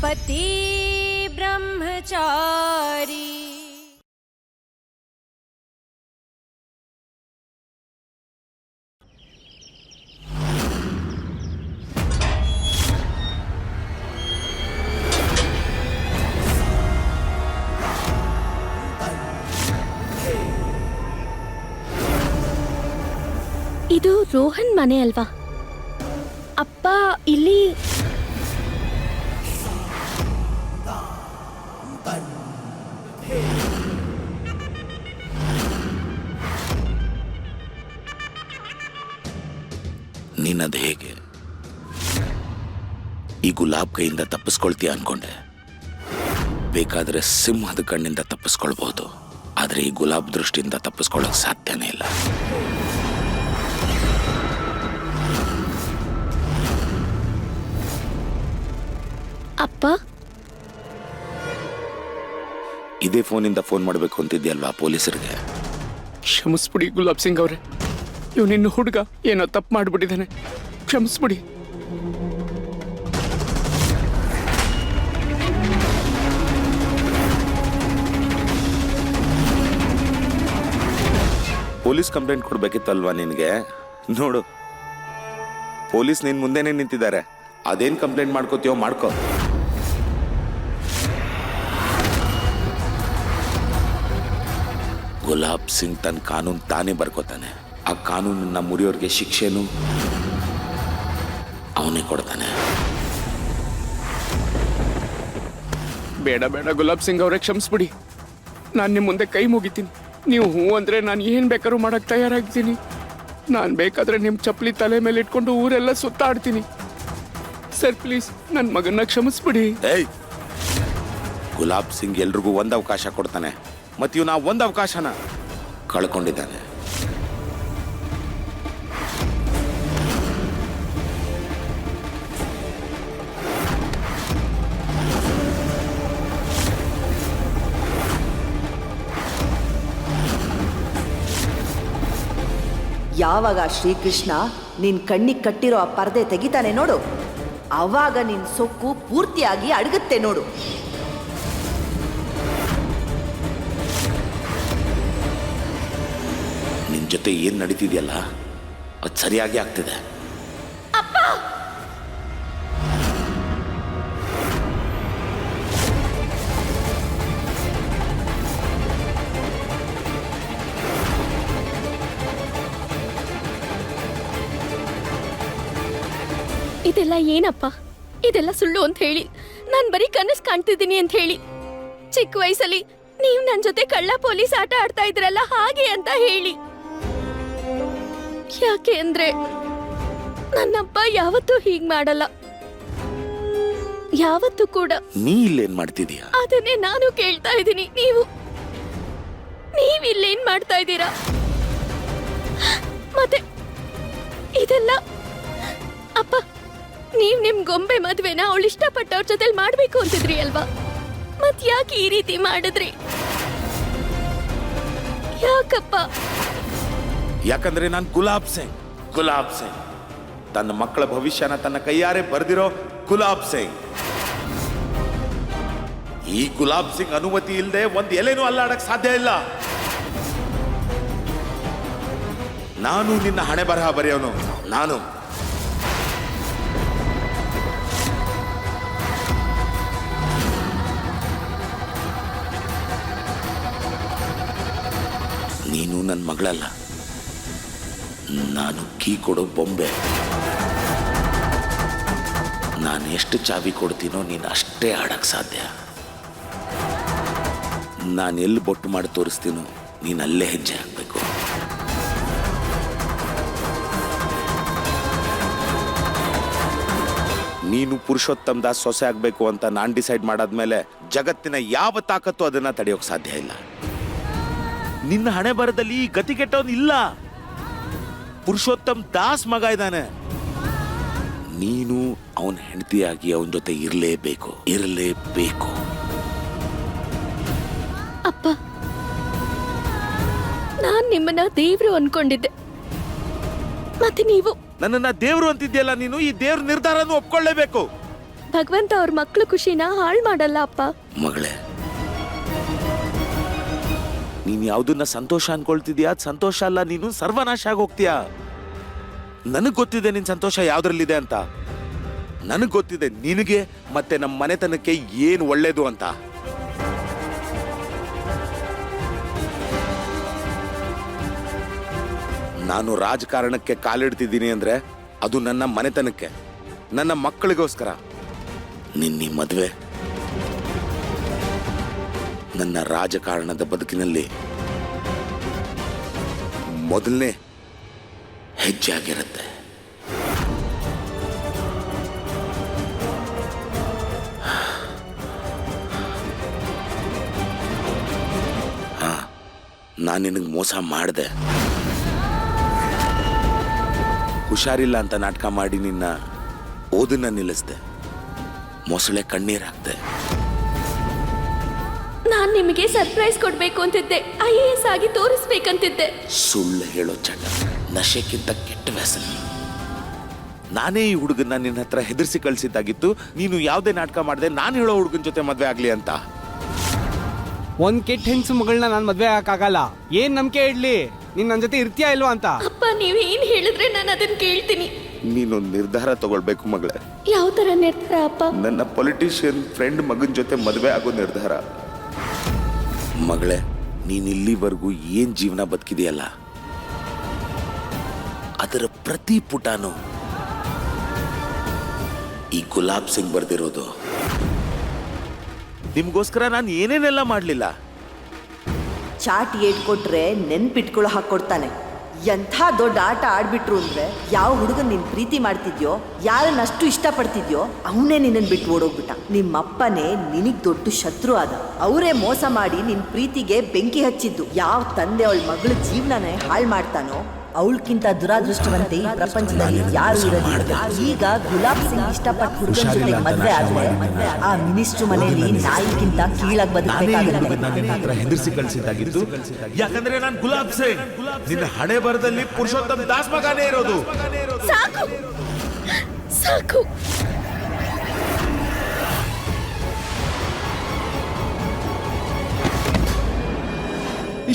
पति ब्रह्मचारी ಇದು ರೋಹನ್ ಮನೆ ಅಲ್ವಾ? ಅಪ್ಪ ಇಲ್ಲಿ ನೀನದು ಹೇಗೆ ಈ ಗುಲಾಬ್ ಕೈಯಿಂದ ತಪ್ಪಿಸ್ಕೊಳ್ತೀಯ ಅನ್ಕೊಂಡೆ. ಬೇಕಾದ್ರೆ ಸಿಂಹದ ಕಣ್ಣಿಂದ ತಪ್ಪಿಸ್ಕೊಳ್ಬಹುದು, ಆದ್ರೆ ಈ ಗುಲಾಬ್ ದೃಷ್ಟಿಯಿಂದ ತಪ್ಪಿಸ್ಕೊಳ್ಳೋಕೆ ಸಾಧ್ಯನೇ ಇಲ್ಲ. ಅಪ್ಪ ಇದೇ ಫೋನಿಂದ ಫೋನ್ ಮಾಡಬೇಕು ಅಂತಿದ್ಯಲ್ವಾ ಪೊಲೀಸರಿಗೆ? ಕ್ಷಮಿಸ್ಬಿಡಿ ಗುಲಾಬ್ ಸಿಂಗ್ ಅವರೇ, ಇವನಿನ್ನು ಹುಡುಗ ಏನೋ ತಪ್ಪು ಮಾಡಿಬಿಟ್ಟಿದ್ದಾನೆ, ಕ್ಷಮಿಸ್ಬಿಡಿ. ಪೊಲೀಸ್ ಕಂಪ್ಲೇಂಟ್ ಕೊಡ್ಬೇಕಿತ್ತಲ್ವಾ ನಿನಗೆ? ನೋಡು, ಪೊಲೀಸ್ ನಿನ್ ಮುಂದೆನೆ ನಿಂತಿದ್ದಾರೆ. ಅದೇನ್ ಕಂಪ್ಲೇಂಟ್ ಮಾಡ್ಕೋತೀಯೋ ಮಾಡ್ಕೋ. ಗುಲಾಬ್ ಸಿಂಗ್ ತನ್ನ ಕಾನೂನು ತಾನೇ ಬರ್ಕೋತಾನೆ. ಆ ಕಾನೂನನ್ನ ಮುರಿಯೋರ್ಗೆ ಶಿಕ್ಷೆನೂ ಅವನೇ ಕೊಡ್ತಾನೆ. ಬೇಡ ಬೇಡ ಗುಲಾಬ್ ಸಿಂಗ್ ಅವರೇ, ಕ್ಷಮಿಸ್ಬಿಡಿ. ನಾನು ನಿಮ್ಮ ಮುಂದೆ ಕೈ ಮುಗಿತೀನಿ. ನೀವು ಹೂ ಅಂದ್ರೆ ನಾನು ಏನು ಬೇಕಾದ್ರೂ ಮಾಡಕ್ ತಯಾರಾಗಿದ್ದೀನಿ. ನಾನು ಬೇಕಾದ್ರೆ ನಿಮ್ಮ ಚಪ್ಪಲಿ ತಲೆ ಮೇಲೆ ಇಟ್ಕೊಂಡು ಊರೆಲ್ಲ ಸುತ್ತಾಡ್ತೀನಿ. ಸರ್ ಪ್ಲೀಸ್ ನನ್ನ ಮಗನ್ನ ಕ್ಷಮಿಸ್ಬಿಡಿ. ಏಯ್, ಗುಲಾಬ್ ಸಿಂಗ್ ಎಲ್ರಿಗೂ ಒಂದು ಅವಕಾಶ ಕೊಡ್ತಾನೆ, ಮತ್ತು ಇವ್ನು ಆ ಒಂದು ಅವಕಾಶನ ಕಳ್ಕೊಂಡಿದ್ದಾನೆ. ಯಾವಾಗ ಶ್ರೀಕೃಷ್ಣ ನಿನ್ ಕಣ್ಣಿಗೆ ಕಟ್ಟಿರೋ ಆ ಪರದೆ ತೆಗಿತಾನೆ ನೋಡು, ಆವಾಗ ನಿನ್ ಸೊಕ್ಕು ಪೂರ್ತಿಯಾಗಿ ಅಡಗುತ್ತೆ ನೋಡು. ನಿನ್ ಜೊತೆ ಏನ್ ನಡೀತಿದೆಯಲ್ಲ ಅದು ಸರಿಯಾಗಿ ಆಗ್ತಿದೆ. ಇದೆಲ್ಲ ಏನಪ್ಪ? ಇದೆಲ್ಲ ಸುಳ್ಳು ಅಂತ ಹೇಳಿ ನಾನು ಬರೀ ಕನಸು ಕಾಣ್ತಿದ್ದೀನಿ ಅಂತ ಹೇಳಿ, ಚಿಕ್ಕ ವಯಸ್ಸಲ್ಲಿ ನೀವು ನನ್ನ ಜೊತೆ ಕಳ್ಳ ಪೊಲೀಸ್ ಆಟ ಆಡ್ತಾ ಇದ್ರಲ್ಲ ಹಾಗೆ ಅಂತ ಹೇಳಿ. ಯಾಕೆ ಅಂದ್ರೆ ನನ್ನಪ್ಪ ಯಾವತ್ತೂ ಹೀಗ್ ಮಾಡಲ್ಲ, ಯಾವತ್ತೂ ಕೂಡ. ನೀ ಇಲ್ಲೇನ್ ಮಾಡ್ತಿದೀಯ? ಅದನ್ನೇ ನಾನು ಕೇಳ್ತಾ ಇದ್ದೀನಿ. ನೀವಿಲ್ಲೇನ್ ಮಾಡ್ತಾ ಇದ್ದೀರಾ? ಮತ್ತೆ ಇದೆಲ್ಲ ಅಪ್ಪ, ನೀವ್ ನಿಮ್ ಗೊಂಬೆ ಮದ್ವೆನ ಅವಳು ಇಷ್ಟಪಟ್ಟವ್ರ ಜೊತೆಲಿ ಮಾಡ್ಬೇಕು ಅಂತಿದ್ರಿ ಅಲ್ವಾ? ಮತ್ ಯಾಕೆ ಈ ರೀತಿ ಮಾಡಿದ್ರಿ? ಯಾಕಪ್ಪ? ಯಾಕಂದ್ರೆ ನಾನು ಗುಲಾಬ್ ಸಿಂಗ್ ತನ್ನ ಮಕ್ಕಳ ಭವಿಷ್ಯನ ತನ್ನ ಕೈಯಾರೆ ಬರೆದಿರೋ ಗುಲಾಬ್ ಸಿಂಗ್. ಈ ಗುಲಾಬ್ ಸಿಂಗ್ ಅನುಮತಿ ಇಲ್ಲದೆ ಒಂದ್ ಎಲೆನೂ ಅಲ್ಲಾಡಕ್ ಸಾಧ್ಯ ಇಲ್ಲ. ನಾನು ನಿನ್ನ ಹಣೆ ಬರಹ ಬರೆಯೋನು. ನಾನು ನೀನು ನನ್ನ ಮಗಳಲ್ಲ, ನಾನು ಕೀ ಕೊಡೋ ಬೊಂಬೆ. ನಾನು ಎಷ್ಟು ಚಾವಿ ಕೊಡ್ತೀನೋ ನೀನು ಅಷ್ಟೇ ಆಡಕ್ ಸಾಧ್ಯ. ನಾನು ಎಲ್ಲಿ ಬೊಟ್ಟು ಮಾಡಿ ತೋರಿಸ್ತೀನೋ ನೀನು ಅಲ್ಲೇ ಹೆಜ್ಜೆ ಹಾಕಬೇಕು. ನೀನು ಪುರುಷೋತ್ತಮ್ ದಾಸ್ ಸೊಸೆ ಆಗ್ಬೇಕು ಅಂತ ನಾನು ಡಿಸೈಡ್ ಮಾಡಾದ್ಮೇಲೆ ಜಗತ್ತಿನ ಯಾವ ತಾಕತ್ತು ಅದನ್ನ ತಡೆಯೋಕ್ ಸಾಧ್ಯ ಇಲ್ಲ. ನಿನ್ನ ಹಣೆ ಬರದಲ್ಲಿ ಗತಿ ಕೆಟ್ಟವನ್ ಇಲ್ಲ. ಪುರುಷೋತ್ತಮ್ ದಾಸ್ ಮಗ ಇದ್ದಾನೆ. ನೀನು ಅವನ ಹೆಂಡತಿಯಾಗಿ ಅವನ ಜೊತೆ ಇರಲೇಬೇಕು. ಅಪ್ಪ, ನಾನ್ ನಿಮ್ಮನ್ನ ದೇವ್ರು ಅನ್ಕೊಂಡಿದ್ದೆ, ಮತ್ತೆ ನೀವು ನನ್ನನ್ನ ದೇವ್ರು ಅಂತಿದ್ಯಲ್ಲ. ನೀನು ಈ ದೇವ್ರ ನಿರ್ಧಾರನು ಒಪ್ಕೊಳ್ಳೇಬೇಕು. ಭಗವಂತ ಅವ್ರ ಮಕ್ಳು ಖುಷಿನ ಹಾಳು ಮಾಡಲ್ಲ ಅಪ್ಪ. ಮಗಳೇ, ನೀನ್ ಯಾವ್ದನ್ನ ಸಂತೋಷ ಅನ್ಕೊಳ್ತಿದ್ಯಾ? ಅದ್ ಸಂತೋಷ ಅಲ್ಲ, ನೀನು ಸರ್ವನಾಶ ಆಗೋಗ್ತೀಯಾ. ನನಗ್ ಗೊತ್ತಿದೆ ನಿನ್ ಸಂತೋಷ ಯಾವ್ದ್ರಲ್ಲಿದೆ ಅಂತ. ನನಗ್ ಗೊತ್ತಿದೆ ನಿನಗೆ ಮತ್ತೆ ನಮ್ಮ ಮನೆತನಕ್ಕೆ ಏನ್ ಒಳ್ಳೇದು ಅಂತ. ನಾನು ರಾಜಕಾರಣಕ್ಕೆ ಕಾಲಿಡ್ತಿದ್ದೀನಿ ಅಂದ್ರೆ ಅದು ನನ್ನ ಮನೆತನಕ್ಕೆ, ನನ್ನ ಮಕ್ಕಳಿಗೋಸ್ಕರ. ನಿನ್ನ ಮದುವೆ ನನ್ನ ರಾಜಕಾರಣದ ಬದುಕಿನಲ್ಲಿ ಮೊದಲನೇ ಹೆಜ್ಜೆ ಆಗಿರುತ್ತೆ. ಹಾ, ನಾನು ನಿನಗೆ ಮೋಸ ಮಾಡಿದೆ. ಹುಷಾರಿಲ್ಲ ಅಂತ ನಾಟಕ ಮಾಡಿ ನಿನ್ನ ಓದನ್ನ ನಿಲ್ಲಿಸ್ದೆ. ಮೊಸಳೆ ಕಣ್ಣೀರ್ ಹಾಕ್ದೆ. ನಾನ್ ನಿಮಗೆ ಸರ್ಪ್ರೈಸ್ ಕೊಡ್ಬೇಕು ಅಂತಿದ್ದೆ, IAS ಆಗಿ ತೋರಿಸ್ಬೇಕಂತಿದ್ದೆ. ಸುಳ್ಳು ಹೇಳೋ ಚಂಡ, ನಶೆಕ್ಕಿಂತ ಕೆಟ್ಟ ವ್ಯಸನ. ನಾನೇ ಈ ಹುಡುಗನ್ನ ನಿನ್ನ ಹತ್ರ ಹೆದರ್ಸಿ ಕಳ್ಸಿದ್ದಾಗಿತ್ತು. ನೀನು ಯಾವುದೇ ನಾಟಕ ಮಾಡಿದೆ ನಾನು ಹೇಳೋ ಹುಡುಗನ ಜೊತೆ ಮದ್ವೆ ಆಗ್ಲಿ ಅಂತ. ಒಂದ್ ಕೆಟ್ಟ ಹೆಂಗಸು ಮಗಳನ್ನ ನಾನು ಮದ್ವೆ ಆಗಕ್ಕಾಗಲ್ಲ. ಏನ್ ನಂಬಿಕೆ ಇಡ್ಲಿ? ನೀನ್ ನನ್ನ ಜೊತೆ ಇರ್ತೀಯಾ ಇಲ್ವಾ ಅಂತ? ಅಪ್ಪ, ನೀವ್ ಏನ್ ಹೇಳಿದ್ರೆ ನಾನು ಅದನ್ನ ಕೇಳ್ತೀನಿ. ನೀನೊಂದು ನಿರ್ಧಾರ ತಗೊಳ್ಬೇಕು ಮಗಳೇ. ಯಾವ ತರ ನಿರ್ಧಾರ ಅಪ್ಪ? ನನ್ನ ಪೊಲಿಟಿಷಿಯನ್ ಫ್ರೆಂಡ್ ಮಗನ ಜೊತೆ ಮದುವೆ ಆಗೋ ನಿರ್ಧಾರ. ಮಗಳೇ, ನೀನ್ ಇಲ್ಲಿವರೆಗೂ ಏನ್ ಜೀವನ ಬದುಕಿದೆಯಲ್ಲ, ಅದರ ಪ್ರತಿ ಪುಟಾನು ಈ ಗುಲಾಬ್ ಸಿಂಗ್ ಬರ್ದಿರೋದು. ನಿಮ್ಗೋಸ್ಕರ ನಾನು ಏನೇನೆಲ್ಲ ಮಾಡ್ಲಿಲ್ಲ. ಚಾಟ್ ಏಟ್ ಕೊಟ್ರೆ ನೆನ್ಪಿಟ್ಕೊಳ್ಳೋ ಹಾಕೊಡ್ತಾನೆ. ಎಂಥ ದೊಡ್ಡ ಆಟ ಆಡ್ಬಿಟ್ರು ಅಂದ್ರೆ, ಯಾವ ಹುಡುಗನ್ ನೀನ್ ಪ್ರೀತಿ ಮಾಡ್ತಿದ್ಯೋ, ಯಾರನ್ನ ಅಷ್ಟು ಇಷ್ಟಪಡ್ತಿದ್ಯೋ ಅವನೇ ನಿನ್ನನ್ ಬಿಟ್ಟು ಓಡೋಗ್ಬಿಟ್ಟ. ನಿಮ್ಮಪ್ಪನೇ ನಿನಗ್ ದೊಡ್ಡ ಶತ್ರು ಆದ. ಅವರೇ ಮೋಸ ಮಾಡಿ ನಿನ್ ಪ್ರೀತಿಗೆ ಬೆಂಕಿ ಹಚ್ಚಿದ್ದು. ಯಾವ ತಂದೆ ಅವಳ ಮಗಳ ಜೀವನನೇ ಹಾಳು ಮಾಡ್ತಾನೋ ಅವಳಕ್ಕಿಂತ ದುರಾದೃಷ್ಟವಂತೆ ಈ ಪ್ರಪಂಚದಲ್ಲಿ ಯಾರು ಇರೋದಿಲ್ಲ. ಈಗ ಗುಲಾಬ್ ಸಿಂಗ್ ಇಷ್ಟಪಟ್ಟ ಹುಡುಗನ ಜೊತೆ ಮದ್ವೆ ಆದ್ರೆ ಆ ಮಿನಿಸ್ಟ್ರು ಮನೆಯಲ್ಲಿ ನಾಯಿಗಿಂತ ಕೀಳಾಗಿ ಬದುಕಬೇಕಾಗುತ್ತೆ. ಹೆದರ್ಸಿ ಕಳಿಸಿದ್ದಾಗಿತ್ತು. ಯಾಕಂದ್ರೆ ನಾನು ಗುಲಾಬ್ ಸಿಂಗ್, ನಿನ್ನ ಹಣೆ ಬರದಲ್ಲಿ ಪುರುಷೋತ್ತಮ್ ದಾಸ್ ಮಗನೇ ಇರೋದು. ಸಾಕು ಸಾಕು.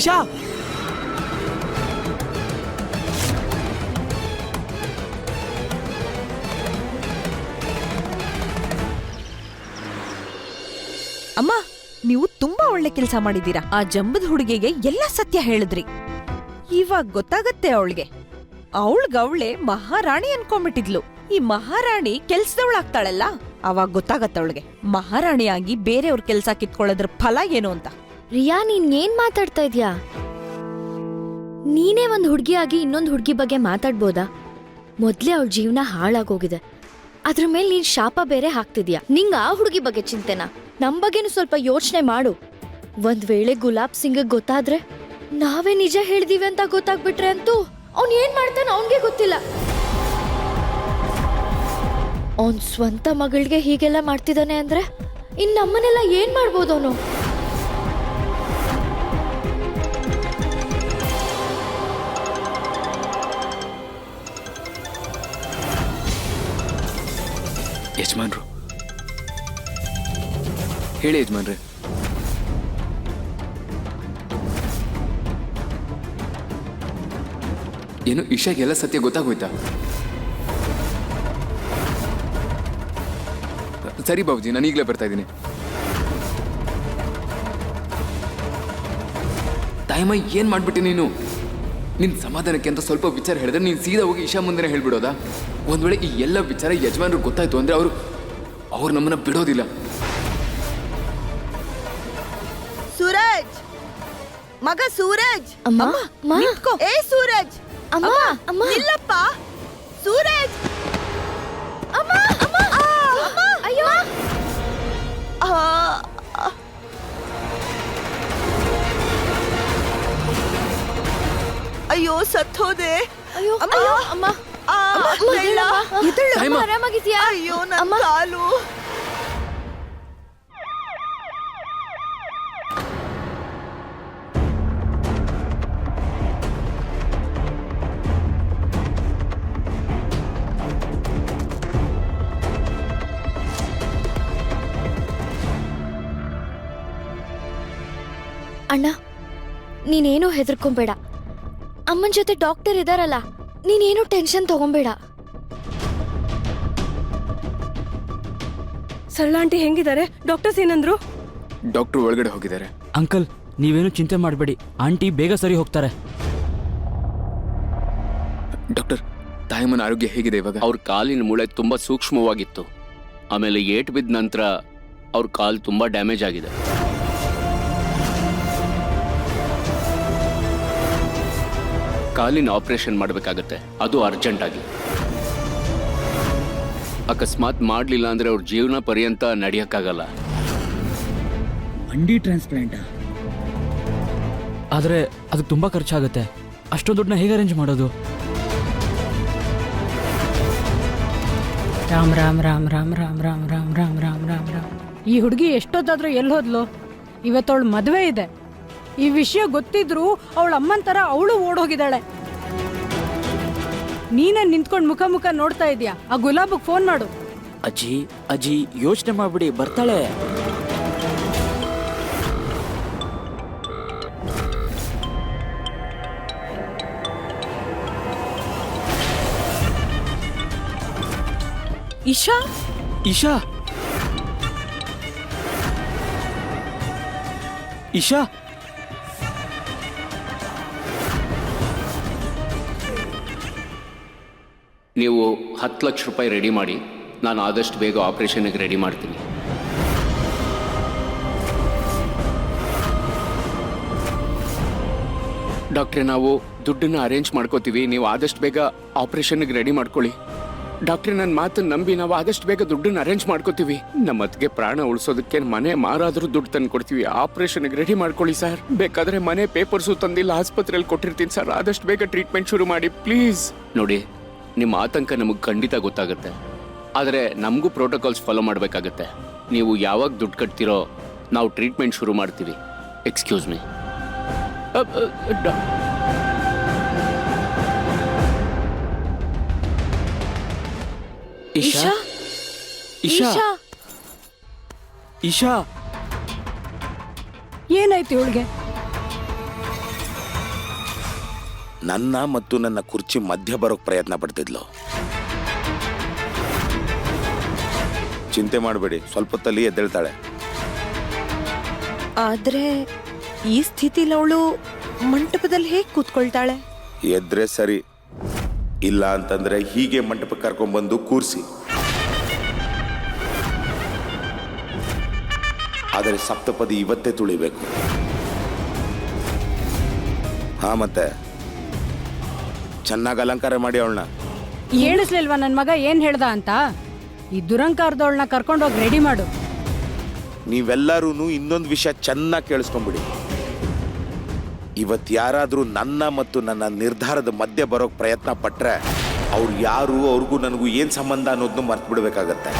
ಇಶಾ, ಅಮ್ಮ, ನೀವು ತುಂಬಾ ಒಳ್ಳೆ ಕೆಲಸ ಮಾಡಿದೀರಾ. ಆ ಜಂಬದ ಹುಡುಗಿಗೆ ಎಲ್ಲ ಸತ್ಯ ಹೇಳಿದ್ರಿ. ಇವಾಗ ಗೊತ್ತಾಗತ್ತೆ ಅವಳಿಗೆ. ಅವಳೇ ಮಹಾರಾಣಿ ಅನ್ಕೊಂಡ್ಬಿಟ್ಟಿದ್ಲು. ಈ ಮಹಾರಾಣಿ ಕೆಲ್ಸದವಳಾಗ್ತಾಳಲ್ಲ, ಅವಾಗ ಗೊತ್ತಾಗತ್ತೆ ಅವಳಿಗೆ ಮಹಾರಾಣಿಯಾಗಿ ಬೇರೆಯವ್ರ ಕೆಲ್ಸ ಕಿತ್ಕೊಳ್ಳೋದ್ರ ಫಲ ಏನು ಅಂತ. ರಿಯಾ, ನೀನ್ ಏನ್ ಮಾತಾಡ್ತಾ ಇದ್ಯಾ? ನೀನೇ ಒಂದ್ ಹುಡ್ಗಿಯಾಗಿ ಇನ್ನೊಂದ್ ಹುಡ್ಗಿ ಬಗ್ಗೆ ಮಾತಾಡ್ಬೋದಾ? ಮೊದ್ಲೇ ಅವಳ ಜೀವನ ಹಾಳಾಗೋಗಿದೆ, ಅದ್ರ ಮೇಲೆ ನೀನ್ ಶಾಪ ಬೇರೆ ಹಾಕ್ತಿದ್ಯಾ. ನಿಂಗ ಆ ಹುಡುಗಿ ಬಗ್ಗೆ ಚಿಂತೆನಾ? ನಮ್ ಬಗ್ಗೆನೂ ಸ್ವಲ್ಪ ಯೋಚನೆ ಮಾಡು. ಒಂದ್ ವೇಳೆ ಗುಲಾಬ್ ಸಿಂಗ್ ಗೊತ್ತಾದ್ರೆ, ನಾವೇ ನಿಜ ಹೇಳಿದೀವಿ ಅಂತ ಗೊತ್ತಾಗ್ಬಿಟ್ರೆ ಅಂತೂ ಅವ್ನ್ ಏನ್ ಮಾಡ್ತಾನ ಅವನ್ಗೆ ಗೊತ್ತಿಲ್ಲ. ಅವನ್ ಸ್ವಂತ ಮಗಳಿಗೆ ಹೀಗೆಲ್ಲ ಮಾಡ್ತಿದ್ದಾನೆ ಅಂದ್ರೆ ಇನ್ ನಮ್ಮನ್ನೆಲ್ಲ ಏನ್ ಮಾಡ್ಬೋದು ಅವನು? ಯಜಮಾನ್ರು ಹೇಳಿ. ಯಜಮಾನ್ರೆ, ಏನು ಇಶಾಗೆಲ್ಲ ಸತ್ಯ ಗೊತ್ತಾಗೋಯ್ತಾ? ಸರಿ ಬಾಬುಜಿ, ನಾನು ಈಗಲೇ ಬರ್ತಾ ಇದ್ದೀನಿ. ತಾಯಮ್ಮ, ಏನ್ ಮಾಡ್ಬಿಟ್ಟೆ ನೀನು? ನಿನ್ ಸಮಾಧಾನಕ್ಕೆ ಅಂತ ಸ್ವಲ್ಪ ವಿಚಾರ ಹೇಳಿದ್ರೆ ನೀನ್ ಸೀದಾ ಹೋಗಿ ಇಶಾ ಮುಂದೆನೇ ಹೇಳ್ಬಿಡೋದಾ? ಒಂದ್ ವೇಳೆ ಈ ಎಲ್ಲ ವಿಚಾರ ಯಜಮಾನ್ರು ಗೊತ್ತಾಯ್ತು ಅಂದ್ರೆ ಅವ್ರು ನಮ್ಮನ್ನ ಬಿಡೋದಿಲ್ಲ. ಸೂರಜ್, ಮಗ ಸೂರಜ್. ಅಮ್ಮ, ನಿಂತ್ಕೋ. ಏ ಸೂರಜ್, ಅಮ್ಮ, ಅಮ್ಮ, ನಿಲ್ಲಪ್ಪ. ಸೂರಜ್, ಅಮ್ಮ, ಅಮ್ಮ, ಅಮ್ಮ, ಅಯ್ಯೋ, ಅಯ್ಯೋ ಸತ್ತೋದೆ. ಅಯ್ಯೋ, ಅಮ್ಮ, ಅಮ್ಮ, ಅಮ್ಮ, ಅಮ್ಮ, ಆರಾಮಾಗಿದ್ಯಾ? ಅಯ್ಯೋ ನನ್ನ ಕಾಲು. ಅಣ್ಣ ನೀನೇನು ಹೆದರ್ಕೊಂಬೇಡ. ಅಮ್ಮನ ಜೊತೆ ಡಾಕ್ಟರ್ ಇದಾರಲ್ಲ, ನೀನೇನು ಟೆನ್ಷನ್ ತಗೊಂಬೇಡ. ಸರಳ ಆಂಟಿ ಹೆಂಗಿದ್ದಾರೆ? ಡಾಕ್ಟರ್ಸ್ ಏನಂದ್ರು? ಡಾಕ್ಟರ್ ಒಳಗಡೆ ಹೋಗಿದ್ದಾರೆ. ಅಂಕಲ್ ನೀವೇನು ಚಿಂತೆ ಮಾಡಬೇಡಿ, ಆಂಟಿ ಬೇಗ ಸರಿ ಹೋಗ್ತಾರೆ. ಡಾಕ್ಟರ್, ತಾಯಮ್ಮನ ಆರೋಗ್ಯ ಹೇಗಿದೆ ಇವಾಗ? ಅವ್ರ ಕಾಲಿನ ಮೂಳೆ ತುಂಬಾ ಸೂಕ್ಷ್ಮವಾಗಿತ್ತು. ಆಮೇಲೆ ಏಟ್ ಬಿದ್ದ ನಂತರ ಅವ್ರ ಕಾಲು ತುಂಬಾ ಡ್ಯಾಮೇಜ್ ಆಗಿದೆ. ಕಾಲಿನ ಆಪರೇಷನ್ ಮಾಡಬೇಕಾಗತ್ತೆ, ಅದು ಅರ್ಜೆಂಟ್ ಆಗಿ. ಅಕಸ್ಮಾತ್ ಮಾಡಲಿಲ್ಲ ಅಂದ್ರೆ ಅವ್ರ ಜೀವನ ಪರ್ಯಂತ ನಡೆಯಕ್ಕಾಗಲ್ಲ. ಮಂಡಿ ಟ್ರಾನ್ಸ್ಪ್ಲಾಂಟ್ ಆದರೆ ಅದಕ್ಕೆ ತುಂಬಾ ಖರ್ಚಾಗುತ್ತೆ. ಅಷ್ಟೊಂದು ದುಡ್ಡನ್ನ ಹೇಗೆ ಅರೇಂಜ್ ಮಾಡೋದು? ರಾಮ್ ರಾಮ್ ರಾಮ್ ರಾಮ್ ರಾಮ್ ರಾಮ್ ರಾಮ್ ರಾಮ್ ರಾಮ್ ರಾಮ್ ರಾಮ್. ಈ ಹುಡುಗಿ ಎಷ್ಟೊತ್ತಾದ್ರೂ ಎಲ್ಲಿ ಹೋದ್ಲು? ಇವತ್ತವಳು ಮದುವೆ ಇದೆ. ಈ ವಿಷಯ ಗೊತ್ತಿದ್ರು ಅವಳ ಅಮ್ಮನ ತರ ಅವಳು ಓಡೋಗಿದ್ದಾಳೆ. ನೀನೇ ನಿಂತ್ಕೊಂಡು ಮುಖ ಮುಖ ನೋಡ್ತಾ ಇದೀಯಾ? ಆ ಗುಲಾಬಗ್ ಫೋನ್ ಮಾಡು. ಅಜ್ಜಿ ಅಜ್ಜಿ ಯೋಚನೆ ಮಾಡ್ಬಿಡಿ, ಬರ್ತಾಳೆ. ಇಶಾ, ಇಶಾ ಇಶಾ ನೀವು 10 ಲಕ್ಷ ರೂಪಾಯಿ ರೆಡಿ ಮಾಡಿ, ನಾನು ಆದಷ್ಟು ಬೇಗ ಆಪರೇಷನ್ಗೆ ರೆಡಿ ಮಾಡ್ತೀನಿ. ಡಾಕ್ಟ್ರೆ, ನಾವು ದುಡ್ಡನ್ನ ಅರೇಂಜ್ ಮಾಡ್ಕೋತೀವಿ, ನೀವು ಆದಷ್ಟು ಬೇಗ ಆಪರೇಷನ್ಗೆ ರೆಡಿ ಮಾಡ್ಕೊಳ್ಳಿ. ಡಾಕ್ಟ್ರೆ, ನನ್ನ ಮಾತನ್ನು ನಂಬಿ ನಾವು ಆದಷ್ಟು ಬೇಗ ದುಡ್ಡನ್ನ ಅರೇಂಜ್ ಮಾಡ್ಕೋತೀವಿ. ನಮ್ಮ ಅತ್ತಿಗೆ ಪ್ರಾಣ ಉಳಿಸೋದಕ್ಕೆ ಮನೆ ಮಾರಾದ್ರೂ ದುಡ್ಡು ತಂದು ಕೊಡ್ತೀವಿ. ಆಪರೇಷನ್ಗೆ ರೆಡಿ ಮಾಡ್ಕೊಳ್ಳಿ ಸರ್. ಬೇಕಾದ್ರೆ ಮನೆ ಪೇಪರ್ಸು ತಂದಿಲ್ಲ, ಆಸ್ಪತ್ರೆಯಲ್ಲಿ ಕೊಟ್ಟಿರ್ತೀನಿ ಸರ್. ಆದಷ್ಟು ಬೇಗ ಟ್ರೀಟ್ಮೆಂಟ್ ಶುರು ಮಾಡಿ ಪ್ಲೀಸ್. ನೋಡಿ, ನಿಮ್ಮ ಆತಂಕ ನಮಗೆ ಖಂಡಿತ ಗೊತ್ತಾಗುತ್ತೆ, ಆದರೆ ನಮಗೂ ಪ್ರೋಟೋಕಾಲ್ಸ್ ಫಾಲೋ ಮಾಡಬೇಕಾಗತ್ತೆ. ನೀವು ಯಾವಾಗ ದುಡ್ಡು ಕಟ್ತೀರೋ ನಾವು ಟ್ರೀಟ್ಮೆಂಟ್ ಶುರು ಮಾಡ್ತೀವಿ. Excuse me. ಇಶಾ ಇಶಾ ಈಶಾ, ಇಶಾ ಏನಾಯ್ತು ಇವಳಿಗೆ? ನನ್ನ ಮತ್ತು ನನ್ನ ಕುರ್ಚಿ ಮಧ್ಯ ಬರೋಕ್ ಪ್ರಯತ್ನ ಪಡ್ತಿದ್ಲು. ಚಿಂತೆ ಮಾಡಬೇಡಿ, ಸ್ವಲ್ಪ ಹೊತ್ತಲ್ಲಿ ಎದ್ದೇಳ್ತಾಳೆ. ಆದ್ರೆ ಈ ಸ್ಥಿತಿಲಿ ಅವಳು ಮಂಟಪದಲ್ಲಿ ಹೇಗ್ ಕೂತ್ಕೊಳ್ತಾಳೆ? ಎದ್ರೆ ಸರಿ, ಇಲ್ಲ ಅಂತಂದ್ರೆ ಹೀಗೆ ಮಂಟಪಕ್ಕೆ ಕರ್ಕೊಂಡ್ಬಂದು ಕೂರಿಸಿ. ಆದರೆ ಸಪ್ತಪದಿ ಇವತ್ತೇ ತುಳಿಬೇಕು. ಹಾ, ಮತ್ತೆ ಚೆನ್ನಾಗಿ ಅಲಂಕಾರ ಮಾಡಿ ಅವಳನ್ನ. ಹೇಳಿಸ್ಲಿಲ್ವಾ ನನ್ ಮಗ ಏನ್ ಹೇಳ್ದ ಅಂತ? ಈ ದುರಂಕಾರದವಳನ್ನ ಕರ್ಕೊಂಡೋಗಿ ರೆಡಿ ಮಾಡು. ನೀವೆಲ್ಲರೂ ಇನ್ನೊಂದು ವಿಷಯ ಚೆನ್ನಾಗಿ ಕೇಳಿಸ್ಕೊಂಡ್ಬಿಡಿ. ಇವತ್ತು ಯಾರಾದರೂ ನನ್ನ ಮತ್ತು ನನ್ನ ನಿರ್ಧಾರದ ಮಧ್ಯೆ ಬರೋಕ್ ಪ್ರಯತ್ನ ಪಟ್ರೆ ಅವ್ರು ಯಾರು, ಅವ್ರಿಗೂ ನನಗೂ ಏನು ಸಂಬಂಧ ಅನ್ನೋದನ್ನು ಮರ್ತು ಬಿಡಬೇಕಾಗತ್ತೆ.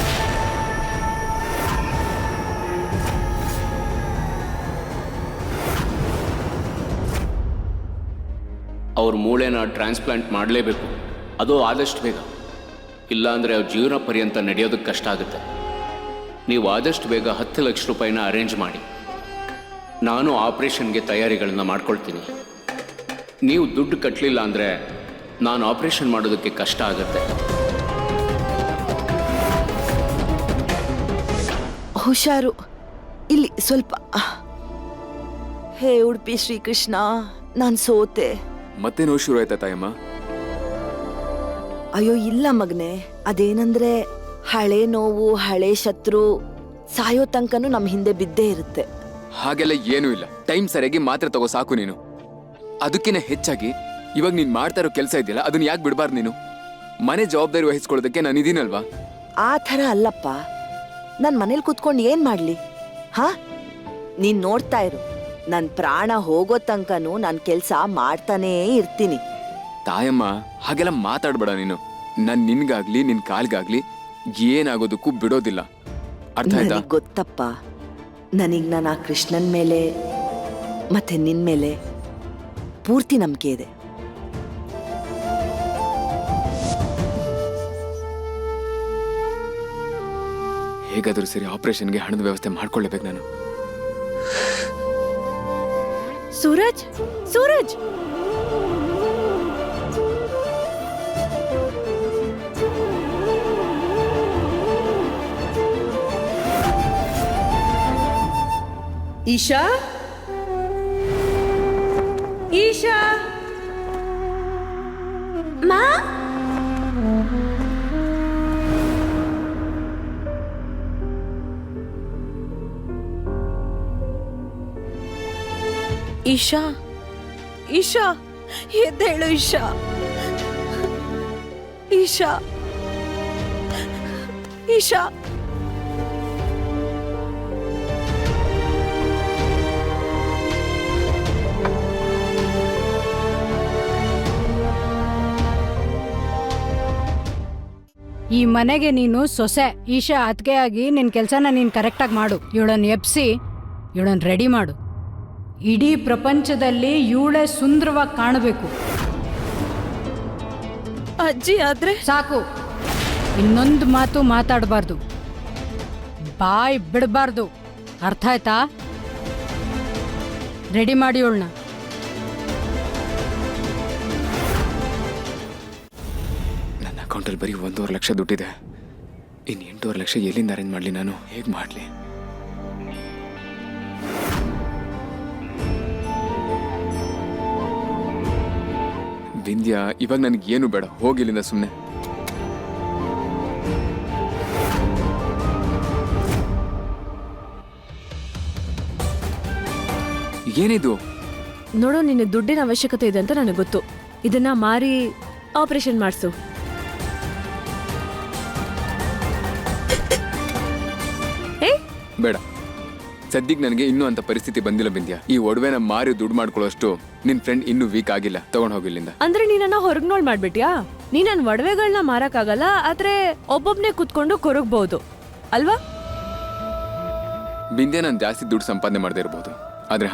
ಅವ್ರ ಮೂಳೆನ ಟ್ರಾನ್ಸ್ಪ್ಲಾಂಟ್ ಮಾಡಲೇಬೇಕು, ಅದು ಆದಷ್ಟು ಬೇಗ. ಇಲ್ಲಾಂದರೆ ಅವ್ರ ಜೀವನ ಪರ್ಯಂತ ನಡೆಯೋದಕ್ಕೆ ಕಷ್ಟ ಆಗುತ್ತೆ. ನೀವು ಆದಷ್ಟು ಬೇಗ 10 ಲಕ್ಷ ರೂಪಾಯಿನ ಅರೇಂಜ್ ಮಾಡಿ, ನಾನು ಆಪರೇಷನ್ಗೆ ತಯಾರಿಗಳನ್ನ ಮಾಡ್ಕೊಳ್ತೀನಿ. ನೀವು ದುಡ್ಡು ಕಟ್ಟಲಿಲ್ಲ ಅಂದರೆ ನಾನು ಆಪರೇಷನ್ ಮಾಡೋದಕ್ಕೆ ಕಷ್ಟ ಆಗುತ್ತೆ. ಹುಷಾರು, ಇಲ್ಲಿ ಸ್ವಲ್ಪ. ಹೇ ಉಡುಪಿ ಶ್ರೀಕೃಷ್ಣ, ನಾನು ಸೋತೆ. ಮತ್ತೆ ನೋವು ಶುರು ಆಯ್ತಾ ತಾಯಮ್ಮ? ಅಯ್ಯೋ ಇಲ್ಲ ಮಗನೆ, ಅದೇನಂದ್ರೆ ಹಳೆ ನೋವು, ಹಳೆ ಶತ್ರು ಸಾಯೋ ತನಕನೂ ನಮ್ಮ ಹಿಂದೆ ಬಿದ್ದೇ ಇರುತ್ತೆ. ಹಾಗೆಲ್ಲ ಏನೂ ಇಲ್ಲ. ಟೈಮ್ ಸರಿಯಾಗಿ ಮಾತ್ರೆ ತಗೋ ಸಾಕು ನೀನು. ಅದಕ್ಕಿಂತ ಹೆಚ್ಚಾಗಿ ಇವಾಗ ನೀನ್ ಮಾಡ್ತಾ ಇರೋ ಕೆಲಸ ಇದೆಯಲ್ಲ, ಅದನ್ನ ಯಾಕೆ ಬಿಡಬಾರ್ದು ನೀನು? ಮನೆ ಜವಾಬ್ದಾರಿ ವಹಿಸ್ಕೊಳ್ಳೋದಕ್ಕೆ ನಾನು ಇದೀನಲ್ವಾ? ಆ ಥರ ಅಲ್ಲಪ್ಪ, ನಾನು ಮನೇಲಿ ಕೂತ್ಕೊಂಡು ಏನ್ ಮಾಡ್ಲಿ? ಹಾ, ನೀನ್ ನೋಡ್ತಾ ಇರು, ನನ್ ಪ್ರಾಣ ಹೋಗೋ ತನಕನೂ ನಾನು ಕೆಲಸ ಮಾಡ್ತಾನೇ ಇರ್ತೀನಿ. ತಾಯಮ್ಮ, ಹಾಗೆಲ್ಲ ಮಾತಾಡ್ಬೇಡ ನೀನು. ನಾನು ನಿನ್ಗಾಗ್ಲಿ ನಿನ್ ಕಾಲ್ಗಾಗ್ಲಿ ಏನಾಗೋದಕ್ಕೂ ಬಿಡೋದಿಲ್ಲ, ಅರ್ಥ ಆಯ್ತಾ? ನನಗ್ ಗೊತ್ತಪ್ಪ, ನನಗ್ ನಾನು ಆ ಕೃಷ್ಣನ್ ಮೇಲೆ ಮತ್ತೆ ನಿನ್ ಮೇಲೆ ಪೂರ್ತಿ ನಂಬಿಕೆ ಇದೆ. ಹೇಗಾದರೂ ಸರಿ ಆಪರೇಷನ್ಗೆ ಹಣದ ವ್ಯವಸ್ಥೆ ಮಾಡ್ಕೊಳ್ಳೇಬೇಕು ನಾನು. ಸೂರಜ್ ಸೂರಜ್ ಈಶಾ ಈಶಾ ಮಾ ಈಶಾ ಈಶಾ ಎದ್ದೇಳು ಈಶಾ ಈಶಾ ಈಶಾ ಈ ಮನೆಗೆ ನೀನು ಸೊಸೆ ಈಶಾ ಅದ್ಕೆ ಆಗಿ ನಿನ್ ಕೆಲ್ಸನ ನೀನ್ ಕರೆಕ್ಟಾಗಿ ಮಾಡು. ಇವಳನ್ನ ಎಬ್ಸಿ ಇವಳನ್ನ ರೆಡಿ ಮಾಡು. ಇಡೀ ಪ್ರಪಂಚದಲ್ಲಿ ಇವಳೇ ಸುಂದರವಾಗಿ ಕಾಣಬೇಕು. ಅಜ್ಜಿ ಆದ್ರೆ ಸಾಕು, ಇನ್ನೊಂದು ಮಾತು ಮಾತಾಡಬಾರ್ದು, ಬಾಯ್ ಬಿಡಬಾರ್ದು, ಅರ್ಥ ಆಯ್ತಾ? ರೆಡಿ ಮಾಡಿ ಇವಳನ್ನ. ನನ್ನ ಅಕೌಂಟಲ್ಲಿ ಬರೀ 1.5 ಲಕ್ಷ ದುಡ್ಡಿದೆ. ಇನ್ನು 8.5 ಲಕ್ಷ ಎಲ್ಲಿಂದ ಅರೇಂಜ್ ಮಾಡಲಿ? ನಾನು ಹೇಗೆ ಮಾಡಲಿ? ವಿಂದ್ಯಾ, ಇವಾಗ ನನಗೆ ಏನು ಬೇಡ, ಹೋಗಿಲ್ಲಿಂದ ಸುಮ್ಮನೆ. ಏನಿದು? ನೋಡೋ, ನಿನ್ನ ದುಡ್ಡಿನ ಅವಶ್ಯಕತೆ ಇದೆ ಅಂತ ನನಗೆ ಗೊತ್ತು. ಇದನ್ನ ಮಾರಿ ಆಪರೇಷನ್ ಮಾಡಿಸು. ಬೇಡ, ಸದ್ಯಕ್ಕೆ ನನಗೆ ಇನ್ನೂ ಅಂತ ಪರಿಸ್ಥಿತಿ ಬಂದಿಲ್ಲ ವಿಂದ್ಯಾ. ಈ ಒಡವೆನ ಮಾರಿ ದುಡ್ಡು ಮಾಡ್ಕೊಳ್ಳೋಷ್ಟು ನಿನ್ ಫ್ರೆಂಡ್ ಇನ್ನೂ ವೀಕ್ ಆಗಿಲ್ಲ. ತಗೊಂಡ್ ಹೋಗಿಲ್ಲಿಂದ. ಅಂದ್ರೆ ನೀನನ್ನ ಹೊರಗ್ನೋಳ್ ಮಾಡ್ಬಿಟ್ಯಾ? ನೀ ನನ್ ಒಡವೆಗಳನ್ನ ಮಾರಕ್ಕಾಗಲ್ಲ, ಆದ್ರೆ ಒಬ್ಬೊಬ್ನೇ ಕುತ್ಕೊಂಡು ಕೊರಗಬಹುದು ಅಲ್ವಾ? ವಿಂದ್ಯಾ, ನಾನು ಜಾಸ್ತಿ ದುಡ್ಡು ಸಂಪಾದನೆ ಮಾಡದೇ ಇರಬಹುದು, ಆದ್ರೆ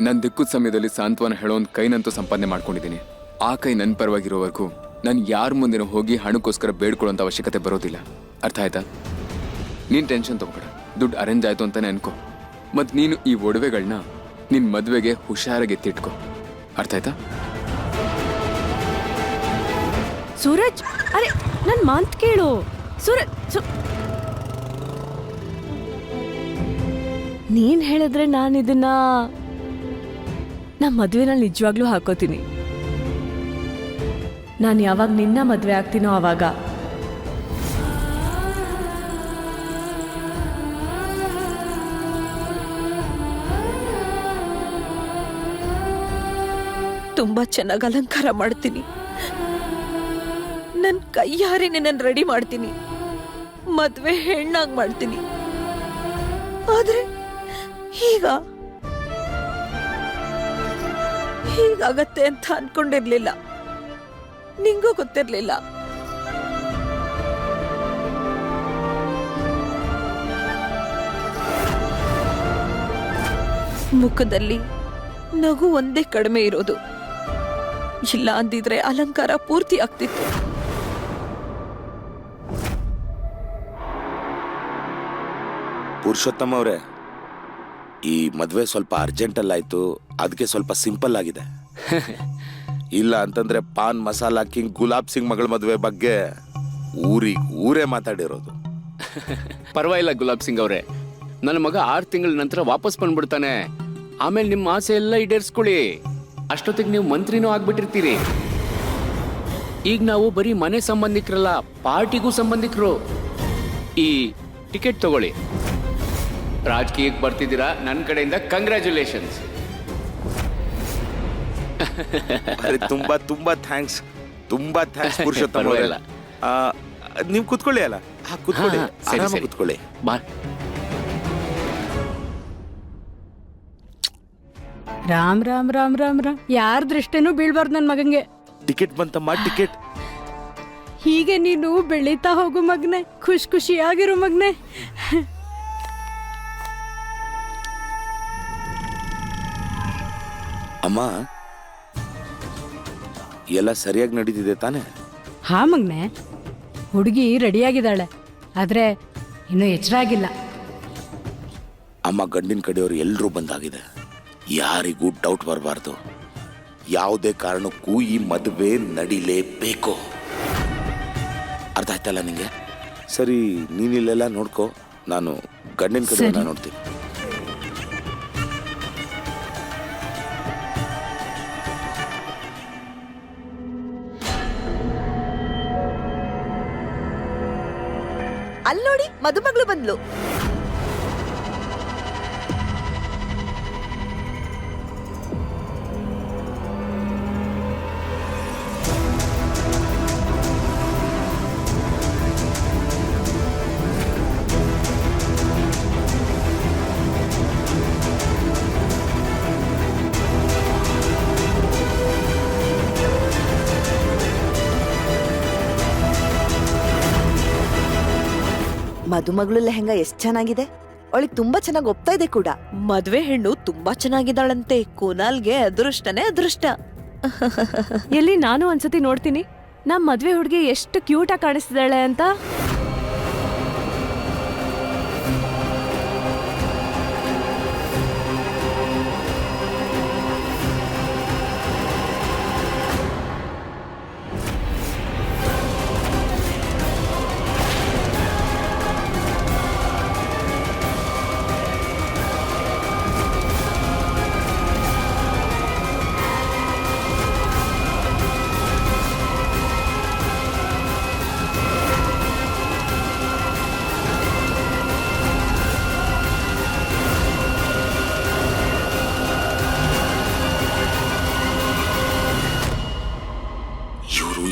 ನನ್ನ ದಿಕ್ಕುದ ಸಮಯದಲ್ಲಿ ಸಾಂತ್ವನ ಹೇಳೋ ಒಂದು ಕೈನಂತೂ ಸಂಪಾದನೆ ಮಾಡ್ಕೊಂಡಿದ್ದೀನಿ. ಆ ಕೈ ನನ್ನ ಪರವಾಗಿರೋವರೆಗೂ ನಾನು ಯಾರ ಮುಂದೆ ಹೋಗಿ ಹಣಕ್ಕೋಸ್ಕರ ಬೇಡ್ಕೊಳ್ಳೋಂಥ ಅವಶ್ಯಕತೆ ಬರೋದಿಲ್ಲ. ಅರ್ಥ ಆಯ್ತಾ? ನೀನು ಟೆನ್ಷನ್ ತಗೋಬೇಡ, ದುಡ್ಡು ಅರೇಂಜ್ ಆಯ್ತು ಅಂತಾನೆ ಅನ್ಕೋ. ಮತ್ತು ನೀನು ಈ ಒಡವೆಗಳನ್ನ ನಿನ್ನ ಮದುವೆಗೆ ಹುಷಾರಾಗಿ ಎತ್ತಿಟ್ಕೋ. ಅರ್ಥ ಆಯ್ತಾ? ಸೂರಜ್, ಅರೆ ನನ್ ಮಾತ್ ಕೇಳು ಸೂರಜ್. ನೀನ್ ಹೇಳಿದ್ರೆ ನಾನು ಇದನ್ನ ನಮ್ಮ ಮದ್ವೆನಲ್ಲಿ ನಿಜವಾಗ್ಲೂ ಹಾಕೋತೀನಿ. ನಾನು ಯಾವಾಗ ನಿನ್ನ ಮದ್ವೆ ಆಗ್ತೀನೋ ಆವಾಗ. ತುಂಬಾ ಚೆನ್ನಾಗಿ ಅಲಂಕಾರ ಮಾಡ್ತೀನಿ, ನನ್ನ ಕೈಯಾರೆ ನಿನ್ನನ್ನು ರೆಡಿ ಮಾಡ್ತೀನಿ, ಮದ್ವೆ ಹೆಣ್ಣಾಗಿ ಮಾಡ್ತೀನಿ. ಆದ್ರೆ ಹೀಗಾಗತ್ತೆ ಅಂತ ಅನ್ಕೊಂಡಿರ್ಲಿಲ್ಲ, ನಿಂಗೂ ಗೊತ್ತಿರ್ಲಿಲ್ಲ. ಮುಖದಲ್ಲಿ ನಗು ಒಂದೇ ಕಡಿಮೆ ಇರೋದು, ಇಲ್ಲ ಅಂದಿದ್ರೆ ಅಲಂಕಾರ ಪೂರ್ತಿ ಆಗ್ತಿತ್ತು. ಪುರುಷೋತ್ತಮ ಅವರೇ, ಈ ಮದ್ವೆ ಸ್ವಲ್ಪ ಅರ್ಜೆಂಟ್ ಅಲ್ಲಾಯ್ತು, ಅದಕ್ಕೆ ಸ್ವಲ್ಪ ಸಿಂಪಲ್ ಆಗಿದೆ. ಇಲ್ಲ ಅಂತಂದ್ರೆ ಪಾನ್ ಮಸಾಲಾ ಕಿಂಗ್ ಗುಲಾಬ್ ಸಿಂಗ್ ಮಗಳ ಮದುವೆ ಬಗ್ಗೆ ಊರೇ ಮಾತಾಡಿರೋದು. ಪರವಾಗಿಲ್ಲ ಗುಲಾಬ್ ಸಿಂಗ್ ಅವರೇ, ನನ್ನ ಮಗ 6 ತಿಂಗಳ ನಂತರ ವಾಪಸ್ ಬಂದ್ಬಿಡ್ತಾನೆ. ಆಮೇಲೆ ನಿಮ್ಮ ಆಸೆ ಎಲ್ಲ ಈಡೇರಿಸ್ಕೊಳ್ಳಿ. ಅಷ್ಟೊತ್ತಿಗೆ ನೀವು ಮಂತ್ರಿನೂ ಆಗ್ಬಿಟ್ಟಿರ್ತೀರಿ. ಈಗ ನಾವು ಬರೀ ಮನೆ ಸಂಬಂಧಿಕರಲ್ಲ, ಪಾರ್ಟಿಗೂ ಸಂಬಂಧಿಕರು. ಈ ಟಿಕೆಟ್ ತಗೊಳ್ಳಿ. ರಾಜಕೀಯಕ್ಕೆ ಬರ್ತಿದ್ದೀರಾ, ನನ್ನ ಕಡೆಯಿಂದ ಕಂಗ್ರ್ಯಾಚುಲೇಷನ್ಸ್. ತುಂಬಾ ತುಂಬಾ ಥ್ಯಾಂಕ್ಸ್, ತುಂಬಾ ಥ್ಯಾಂಕ್ಸ್ ಪುರುಷೋತ್ತಮ ಅವರೇ. ನೀವು ಕುತ್ಕೊಳ್ಳಿ. ಅಲ್ಲ ಕುತ್ಕೊಳ್ಳಿ, ಆರಾಮಾಗಿ ಕುತ್ಕೊಳ್ಳಿ. ಬಾ. ರಾಮ್ ರಾಮ್ ರಾಮ್ ರಾಮ್ ರಾಮ್. ಯಾರ ದೃಷ್ಟಿನೂ ಬೀಳ್ಬಾರ್ದು ನನ್ ಮಗಂಗೆ. ಟಿಕೆಟ್ ಬಂತಮ್ಮ, ಟಿಕೆಟ್. ಹೀಗೆ ನೀನು ಬೆಳೀತಾ ಹೋಗು ಮಗ್ನೆ, ಖುಷಿಯಾಗಿರು ಮಗ್ನೆ. ಅಮ್ಮ, ಎಲ್ಲ ಸರಿಯಾಗಿ ನಡೀತಿದೆ ತಾನೆ? ಹಾ ಮಗ್ನೆ, ಹುಡುಗಿ ರೆಡಿಯಾಗಿದ್ದಾಳೆ, ಆದ್ರೆ ಇನ್ನೂ ಎಚ್ಚರ ಆಗಿಲ್ಲ. ಅಮ್ಮ, ಗಂಡಿನ ಕಡೆಯವರು ಎಲ್ಲರೂ ಬಂದಾಗಿದೆ. ಯಾರಿಗೂ ಡೌಟ್ ಬರಬಾರ್ದು. ಯಾವುದೇ ಕಾರಣಕ್ಕೂ ಈ ಮದುವೆ ನಡಿಲೇಬೇಕು. ಅರ್ಥ ಆಯ್ತಲ್ಲ ನಿಂಗೆ? ಸರಿ, ನೀನಿಲ್ಲೆಲ್ಲ ನೋಡ್ಕೋ, ನಾನು ಗಂಡಿನ ಕಡೆ ನೋಡ್ತೀನಿ. ಅಲ್ಲಿ ನೋಡಿ, ಮದುಮಗಳು ಬಂದ್ಲು. ಮದುಮಗಳು ಲೆಹಂಗಾ ಎಷ್ಟ್ ಚೆನ್ನಾಗಿದೆ. ಅವಳಿಗೆ ತುಂಬಾ ಚೆನ್ನಾಗಿ ಒಪ್ತಾ ಇದೆ ಕೂಡ. ಮದ್ವೆ ಹೆಣ್ಣು ತುಂಬಾ ಚೆನ್ನಾಗಿದ್ದಾಳಂತೆ. ಕುನಾಲ್ಗೆ ಅದೃಷ್ಟನೇ ಅದೃಷ್ಟ. ಎಲ್ಲಿ ನಾನು ಒಂದ್ಸತಿ ನೋಡ್ತೀನಿ ನಮ್ ಮದ್ವೆ ಹುಡುಗಿ ಎಷ್ಟು ಕ್ಯೂಟ್ ಆಗಿ ಕಾಣಿಸ್ತಿದ್ದಾಳೆ ಅಂತ.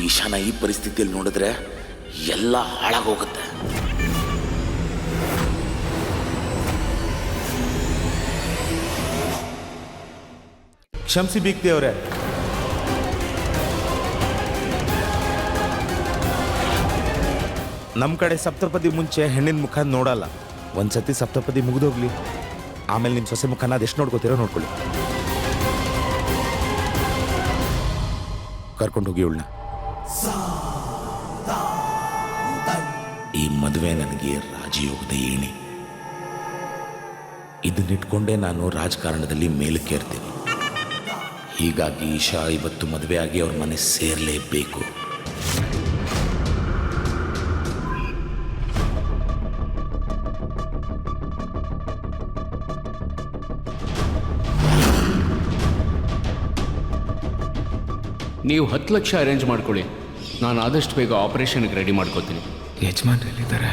ಈಶಾನ ಈ ಪರಿಸ್ಥಿತಿಯಲ್ಲಿ ನೋಡಿದ್ರೆ ಎಲ್ಲ ಹಾಳಾಗೋಗುತ್ತೆ. ಕ್ಷಮಿಸಿ ಬೀಗ್ತಿ ಅವರೇ, ನಮ್ಮ ಕಡೆ ಸಪ್ತಪದಿ ಮುಂಚೆ ಹೆಣ್ಣಿನ ಮುಖ ನೋಡಲ್ಲ. ಒಂದ್ಸತಿ ಸಪ್ತಪದಿ ಮುಗಿದೋಗ್ಲಿ, ಆಮೇಲೆ ನಿಮ್ಮ ಸೊಸೆ ಮುಖನ ಅದೆಷ್ಟು ನೋಡ್ಕೋತೀರೋ ನೋಡ್ಕೊಳ್ಳಿ. ಕರ್ಕೊಂಡು ಹೋಗಿ ಅವಳನ್ನ. ಈ ಮದುವೆ ನನಗೆ ರಾಜಯೋಗದ ಏಣಿ. ಇದನ್ನಿಟ್ಕೊಂಡೇ ನಾನು ರಾಜಕಾರಣದಲ್ಲಿ ಮೇಲಕ್ಕೇರ್ತೀನಿ. ಹೀಗಾಗಿ ಈಶಾ ಇವತ್ತು ಮದುವೆ ಆಗಿ ಅವ್ರ ಮನೆ ಸೇರಲೇಬೇಕು. ನೀವು 10 ಲಕ್ಷ ಅರೇಂಜ್ ಮಾಡ್ಕೊಳ್ಳಿ, ನಾನು ಆದಷ್ಟು ಬೇಗ ಆಪರೇಷನ್ಗೆ ರೆಡಿ ಮಾಡ್ಕೋತೀನಿ. ಯಜಮಾನ್ರಲ್ಲಿದ್ದಾರೆ.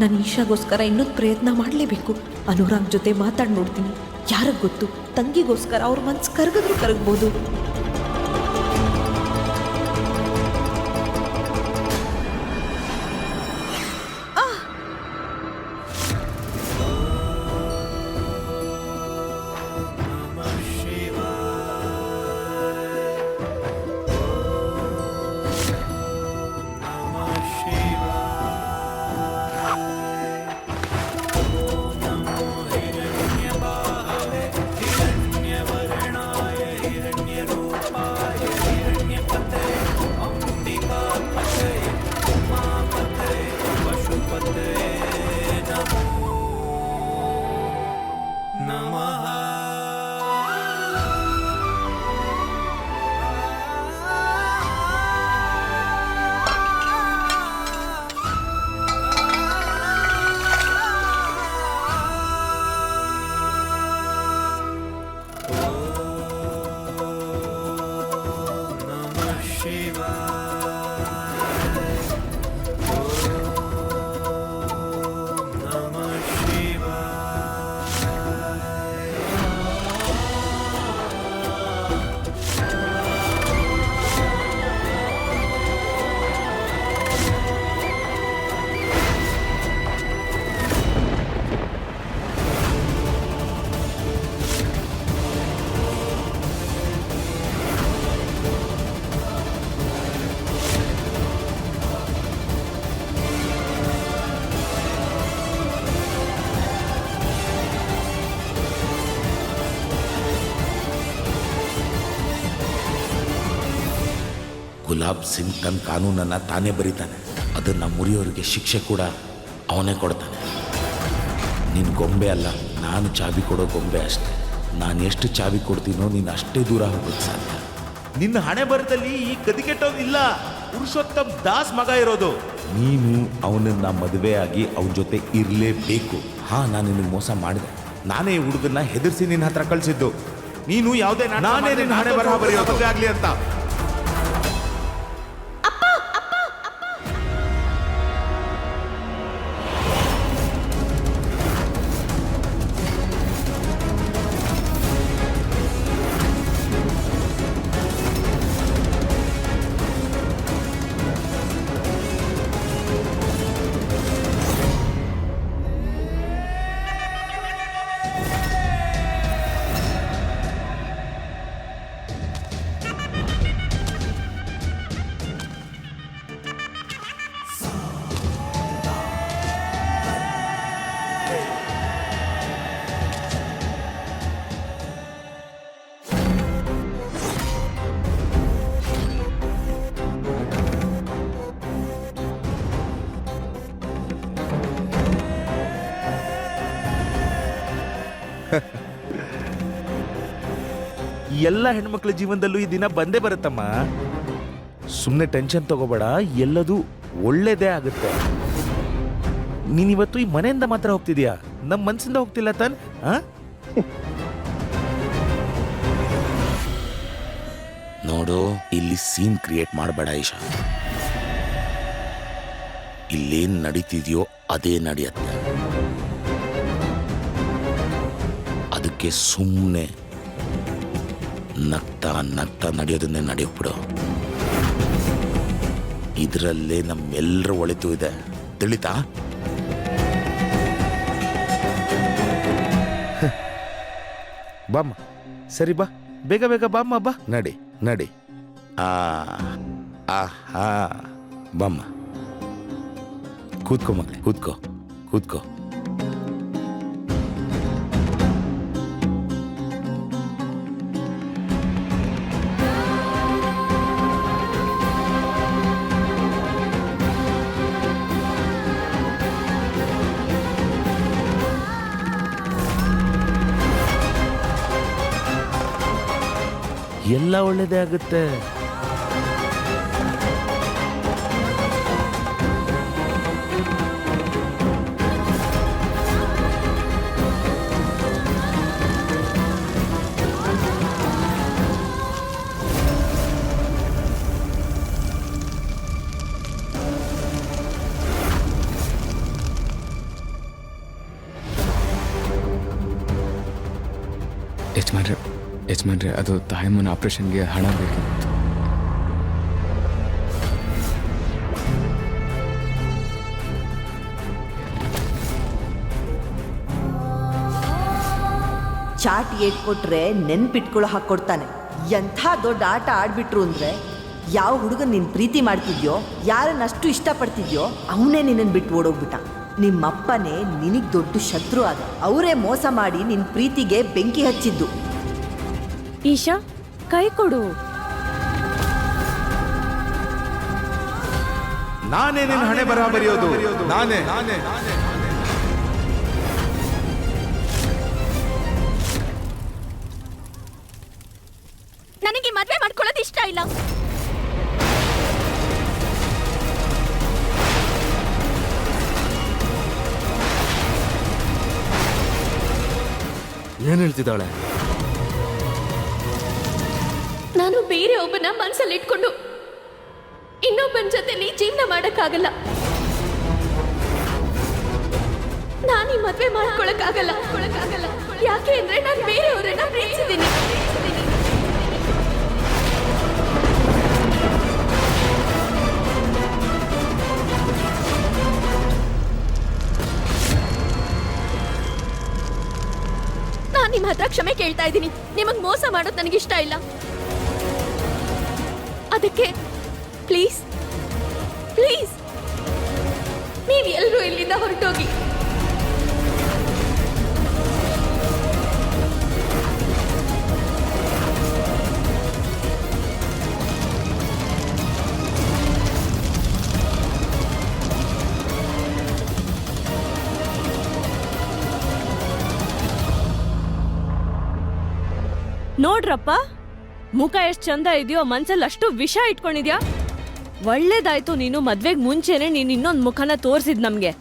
ನಾನು ಈಶಾಗೋಸ್ಕರ ಇನ್ನೊಂದು ಪ್ರಯತ್ನ ಮಾಡಲೇಬೇಕು. ಅನುರಾಗ್ ಜೊತೆ ಮಾತಾಡಿ ನೋಡ್ತೀನಿ. ಯಾರಿಗೆ ಗೊತ್ತು, ತಂಗಿಗೋಸ್ಕರ ಅವ್ರ ಮನ್ಸು ಕರಗಿದ್ರು ಕರಗ್ಬೋದು. ಗುಲಾಬ್ ಸಿಂಗ್ ತನ್ನ ಕಾನೂನನ್ನು ತಾನೇ ಬರೀತಾನೆ, ಅದನ್ನು ಮುರಿಯೋರಿಗೆ ಶಿಕ್ಷೆ ಕೂಡ ಅವನೇ ಕೊಡ್ತಾನೆ. ನಿನ್ನ ಗೊಂಬೆ ಅಲ್ಲ, ನಾನು ಚಾಬಿ ಕೊಡೋ ಗೊಂಬೆ ಅಷ್ಟೆ. ನಾನು ಎಷ್ಟು ಚಾಬಿ ಕೊಡ್ತೀನೋ ನೀನು ಅಷ್ಟೇ ದೂರ ಹೋಗೋಕ್ಕೆ ಸಾಧ್ಯ. ನಿನ್ನ ಹಣೆ ಬರದಲ್ಲಿ ಈ ಗದಿಗೆಟ್ಟೋನಿಲ್ಲ, ಪುರುಷೋತ್ತಮ್ ದಾಸ್ ಮಗ ಇರೋದು. ನೀನು ಅವನನ್ನ ಮದುವೆ ಆಗಿ ಅವನ ಜೊತೆ ಇರಲೇಬೇಕು. ನಾನು ನಿನಗೆ ಮೋಸ ಮಾಡಿದೆ. ನಾನೇ ಈ ಹುಡುಗನ್ನ ಹೆದರ್ಸಿ ನಿನ್ನ ಹತ್ರ ಕಳಿಸಿದ್ದು. ನೀನು ಯಾವುದೇ ನಾನೇ ನಿನ್ನ ಹಣೆ ಬರಹ ಬರೆಯೋ ಮದುವೆ ಆಗ್ಲಿ ಅಂತ. ಎಲ್ಲ ಹೆಣ್ಮಕ್ಳ ಜೀವನದಲ್ಲೂ ಈ ದಿನ ಬಂದೇ ಬರುತ್ತಮ್ಮ. ಸುಮ್ಮನೆ ಟೆನ್ಷನ್ ತಗೋಬೇಡ, ಎಲ್ಲದೂ ಒಳ್ಳೇದೇ ಆಗುತ್ತೆ. ನೀನಿವತ್ತು ಈ ಮನೆಯಿಂದ ಮಾತ್ರ ಹೋಗ್ತಿದ್ಯಾ, ನಮ್ಮ ಮನಸ್ಸಿಂದ ಹೋಗ್ತಿಲ್ಲ ತಾನ್? ನೋಡು, ಇಲ್ಲಿ ಸೀನ್ ಕ್ರಿಯೇಟ್ ಮಾಡಬೇಡ ಈಶಾ. ಇಲ್ಲೇನ್ ನಡೀತಿದ್ಯೋ ಅದೇ ನಡೆಯುತ್ತೆ. ಅದಕ್ಕೆ ಸುಮ್ಮನೆ ನಗ್ತಾ ನಗ್ತಾ ನಡೆಯೋದನ್ನೇ ನಡೆಯೋಕ್ಬಿಡು. ಇದರಲ್ಲೇ ನಮ್ಮೆಲ್ಲರ ಒಳಿತು ಇದೆ, ತಿಳಿತಾ? ಬಾಮ್ಮ, ಸರಿ ಬಾ, ಬೇಗ ಬೇಗ ಬಾಮ್ಮ, ಬಾ. ನಡಿ ನಡಿ. ಆಹಾ, ಬಾಮ್ಮ, ಕೂತ್ಕೋ ಮಗಳೇ, ಕೂತ್ಕೋ ಕೂತ್ಕೋ. ಎಲ್ಲ ಒಳ್ಳೇದೇ ಆಗುತ್ತೆ. ಯಜಮಾನ್ರೆ, ಅದು ತಾಯಮ್ಮನ ಆಪರೇಷನ್ಗೆ ಹಣ ಬೇಕಿತ್ತು. ಚಾಟ್ ಏಟ್ ಕೊಟ್ರೆ ನೆನ್ಪಿಟ್ಕೊಳ್ಳೋ ಹಾಕೊಡ್ತಾನೆ. ಎಂಥ ದೊಡ್ಡ ಆಟ ಆಡ್ಬಿಟ್ರು ಅಂದ್ರೆ, ಯಾವ ಹುಡುಗನ್ ನೀನ್ ಪ್ರೀತಿ ಮಾಡ್ತಿದ್ಯೋ, ಯಾರನ್ನಷ್ಟು ಇಷ್ಟಪಡ್ತಿದ್ಯೋ ಅವನೇ ನಿನ್ನನ್ನು ಬಿಟ್ಟು ಓಡೋಗ್ಬಿಟ್ಟ. ನಿಮ್ಮಪ್ಪನೇ ನಿನಗ್ ದೊಡ್ಡ ಶತ್ರು ಆದ. ಅವರೇ ಮೋಸ ಮಾಡಿ ನಿನ್ ಪ್ರೀತಿಗೆ ಬೆಂಕಿ ಹಚ್ಚಿದ್ದು. ಈಶಾ, ಕೈ ಕೊಡು. ನಾನೇ ನಿನ್ನ ಹಣೆ ಬರಹ ಬರೆಯೋದು, ನಾನೇ. ನನಗೆ ಮದ್ವೆ ಮಾಡ್ಕೊಳ್ಳೋದು ಇಷ್ಟ ಇಲ್ಲ. ಏನ್ ಹೇಳ್ತಿದ್ದಾಳೆ? ನಾನು ಬೇರೆ ಒಬ್ಬನ ಮನಸ್ಸಲ್ಲಿ ಇಟ್ಕೊಂಡು ಇನ್ನೊಬ್ಬನ ಜೊತೆಲಿ ಜೀವನ ಮಾಡಕ್ಕಾಗಲ್ಲ. ನಾನು ಈ ಮದ್ವೆ ಮಾಡ್ಕೊಳಕ್ಕಾಗಲ್ಲ. ಯಾಕೆ ಅಂದ್ರೆ ನಾನು ಬೇರೆಯವರನ್ನ ಪ್ರೀತಿಸಿದ್ದೀನಿ. ನಾನು ನಿಮ್ಮ ಹತ್ರ ಕ್ಷಮೆ ಕೇಳ್ತಾ ಇದ್ದೀನಿ. ನಿಮಗ್ ಮೋಸ ಮಾಡೋದು ನನಗಿಷ್ಟ ಇಲ್ಲ. ಅದಕ್ಕೆ ಪ್ಲೀಸ್ ಪ್ಲೀಸ್ ನೀವು ಎಲ್ಲರೂ ಇಲ್ಲಿಂದ ಹೊರಟೋಗಿ. ನೋಡ್ರಪ್ಪ, ಮುಖ ಎಷ್ಟ್ ಚಂದ ಇದೆಯೋ, ಮನ್ಸಲ್ಲಿ ಅಷ್ಟು ವಿಷ ಇಟ್ಕೊಂಡಿದ್ಯಾ. ಒಳ್ಳೇದಾಯ್ತು ನೀನು ಮದ್ವೆಗ್ ಮುಂಚೆನೆ ನೀನ್ ಇನ್ನೊಂದ್ ಮುಖನ ತೋರ್ಸಿದ್ ನಮ್ಗೆ.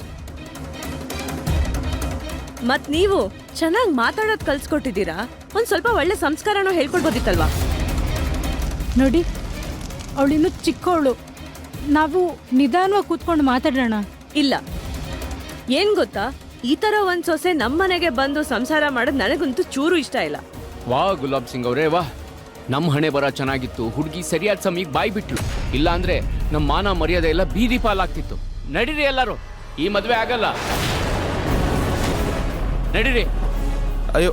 ಮತ್ ನೀವು ಚೆನ್ನಾಗ್ ಮಾತಾಡೋದ್ ಕಲ್ಸ್ಕೊಟ್ಟಿದ್ದೀರಾ, ಒಂದ್ ಸ್ವಲ್ಪ ಒಳ್ಳೆ ಸಂಸ್ಕಾರನೂ ಹೇಳ್ಕೊಡ್ಬೋದಿತ್ತಲ್ವಾ. ನೋಡಿ, ಅವಳಿನ್ನು ಚಿಕ್ಕವಳು, ನಾವು ನಿಧಾನವಾಗಿ ಕೂತ್ಕೊಂಡು ಮಾತಾಡೋಣ. ಇಲ್ಲ, ಏನ್ ಗೊತ್ತಾ, ಈ ತರ ಒಂದ್ ಸೊಸೆ ನಮ್ಮನೆಗೆ ಬಂದು ಸಂಸಾರ ಮಾಡೋದ್ ನನಗಂತೂ ಚೂರು ಇಷ್ಟ ಇಲ್ಲ. ವಾ ಗುಲಾಬ್ ಸಿಂಗ್ ಅವರೇ ವಾ, ನಮ್ಮ ಹಣೆ ಬರ ಚೆನ್ನಾಗಿತ್ತು. ಹುಡುಗಿ ಸರಿಯಾದ ಸಮಯಕ್ಕೆ ಬಾಯಿ ಬಿಟ್ಲು, ಇಲ್ಲ ಅಂದ್ರೆ ನಮ್ಮ ಮಾನ ಮರ್ಯಾದೆ ಎಲ್ಲ ಬೀದಿ ಪಾಲಾಗ್ತಿತ್ತು. ನಡೀರಿ ಎಲ್ಲರೂ, ಈ ಮದ್ವೆ ಆಗಲ್ಲ, ನಡೀರಿ. ಅಯ್ಯೋ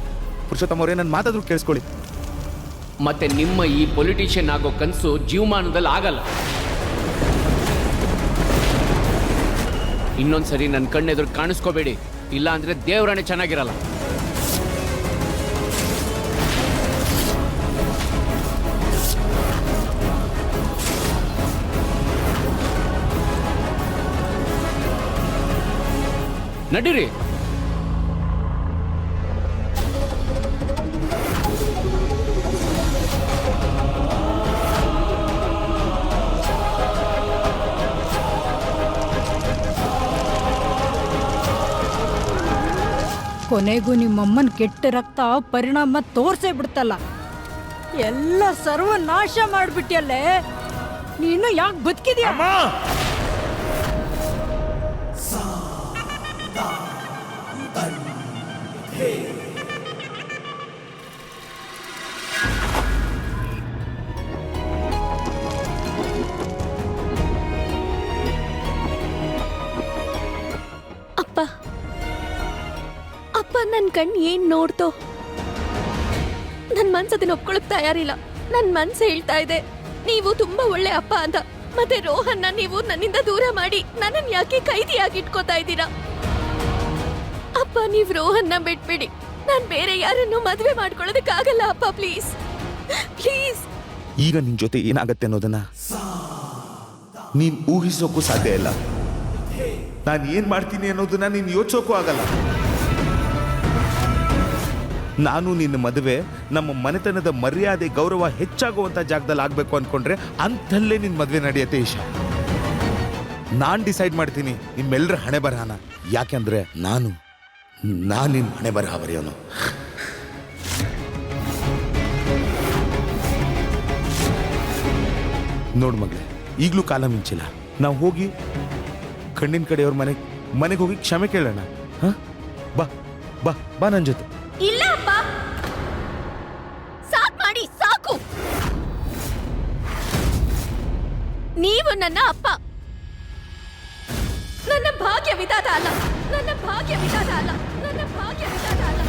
ಪುರುಷೋತ್ತಮ ಅವರೇ, ನನ್ನ ಮಾತಾದ್ರೂ ಕೇಳಿಸ್ಕೊಳ್ಳಿ. ಮತ್ತೆ ನಿಮ್ಮ ಈ ಪೊಲಿಟಿಷಿಯನ್ ಆಗೋ ಕನಸು ಜೀವಮಾನದಲ್ಲಿ ಆಗಲ್ಲ. ಇನ್ನೊಂದ್ಸರಿ ನನ್ನ ಕಣ್ಣೆದುರು ಕಾಣಿಸ್ಕೋಬೇಡಿ, ಇಲ್ಲ ಅಂದ್ರೆ ದೇವರಾಣೆ ಚೆನ್ನಾಗಿರಲ್ಲ. ನಡೀರಿ. ಕೊನೆಗೂ ನಿಮ್ಮಮ್ಮನ ಕೆಟ್ಟ ರಕ್ತ ಪರಿಣಾಮ ತೋರ್ಸೇ ಬಿಡ್ತಲ್ಲ. ಎಲ್ಲ ಸರ್ವನಾಶ ಮಾಡ್ಬಿಟ್ಟಿಯಲ್ಲೇ, ನೀನು ಯಾಕೆ ಬದುಕಿದ್ಯಾ? ಅಪ್ಪ ಅಪ್ಪ, ನನ್ ಕಣ್ ಏನ್ ನೋಡ್ತೋ? ನನ್ ಮನ್ಸ್ ಅದನ್ನ ಒಪ್ಕೊಳಕ್ ತಯಾರಿಲ್ಲ. ನನ್ ಮನ್ಸ್ ಹೇಳ್ತಾ ಇದೆ ನೀವು ತುಂಬಾ ಒಳ್ಳೆ ಅಪ್ಪ ಅಂತ. ಮತ್ತೆ ರೋಹನ್ನ ನೀವು ನನ್ನಿಂದ ದೂರ ಮಾಡಿ ನನ್ನನ್ ಯಾಕೆ ಕೈದಿಯಾಗಿ ಇಟ್ಕೋತಾ ಇದ್ದೀರಾ? ಅಪ್ಪ, ನೀವ್ ರೋಹನ್ನ ಬಿಟ್ಬಿಡಿ. ನಾನ್ ಬೇರೆ ಯಾರನ್ನು ಮದ್ವೆ ಮಾಡ್ಕೊಳ್ಳೋದಕ್ಕಾಗಲ್ಲ ಅಪ್ಪ, ಪ್ಲೀಸ್ ಪ್ಲೀಸ್. ಈಗ ನಿನ್ ಜೊತೆ ಏನಾಗತ್ತೆ ಅನ್ನೋದನ್ನ ನೀನ್ ಊಹಿಸೋಕ್ಕೂ ಸಾಧ್ಯ ಇಲ್ಲ. ನಾನು ಏನ್ ಮಾಡ್ತೀನಿ ಅನ್ನೋದನ್ನ ನೀನ್ ಯೋಚಿಸೋಕ್ಕೂ ಆಗಲ್ಲ. ನಾನು ನಿನ್ನ ಮದುವೆ ನಮ್ಮ ಮನೆತನದ ಮರ್ಯಾದೆ ಗೌರವ ಹೆಚ್ಚಾಗುವಂತ ಜಾಗದಲ್ಲಿ ಆಗ್ಬೇಕು ಅನ್ಕೊಂಡ್ರೆ ಅಂತಲ್ಲೇ ನಿನ್ ಮದುವೆ ನಡೆಯುತ್ತೆ ಈಶಾ. ನಾನ್ ಡಿಸೈಡ್ ಮಾಡ್ತೀನಿ ನಿಮ್ಮೆಲ್ಲರ ಹಣೆ ಬರಹನ. ಯಾಕೆಂದ್ರೆ ನಾನು ನಿನ್ ಹಣೆ ಬರಹ ಬರೆಯೋನು. ನೋಡ್ ಮಗಳೇ, ಈಗ್ಲೂ ಕಾಲ ಮಿಂಚಿಲ್ಲ. ನಾವು ಹೋಗಿ ಕಣ್ಣಿನ ಕಡೆಯವ್ರ ಮನೆಗೆ ಹೋಗಿ ಕ್ಷಮೆ ಕೇಳೋಣ. ಬಾ ಬಾ ಬಾ ನನ್ ಜೊತೆ. ಇಲ್ಲ ಅಪ್ಪ, ಸಾಕ್ ಮಾಡಿ, ಸಾಕು. ನೀವು ನನ್ನ ಅಪ್ಪ, ನನ್ನ ಭಾಗ್ಯ ವಿಧಾತ ಅಲ್ಲ, ನನ್ನ ಭಾಗ್ಯ ವಿಧಾತ ಅಲ್ಲ, ನನ್ನ ಭಾಗ್ಯ ವಿಧಾತ ಅಲ್ಲ.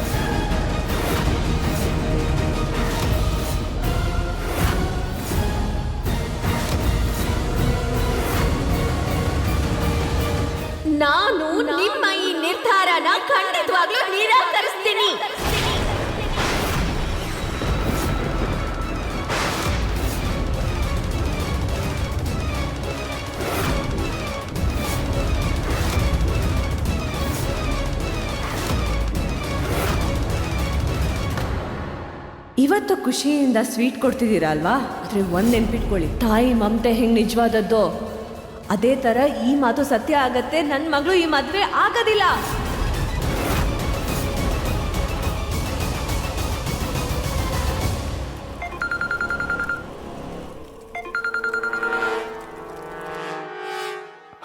ನಾನು ನಿಮ್ಮ ಈ ನಿರ್ಧಾರನ ಖಂಡಿತವಾಗ್ಲೂ ನಿರಾಕರಿಸ್ತೀನಿ. ಇವತ್ತು ಖುಷಿಯಿಂದ ಸ್ವೀಟ್ ಕೊಡ್ತಿದ್ದೀರಾ ಅಲ್ವಾ? ಆದ್ರೆ ಒಂದ್ ನೆನ್ಪಿಟ್ಕೊಳ್ಳಿ, ತಾಯಿ ಮಮತೆ ಹೆಂಗ್ ನಿಜವಾದದ್ದೋ ಅದೇ ತರ ಈ ಮಾತು ಸತ್ಯ ಆಗತ್ತೆ. ನನ್ ಮಗಳು ಈ ಮದ್ವೆ ಆಗೋದಿಲ್ಲ.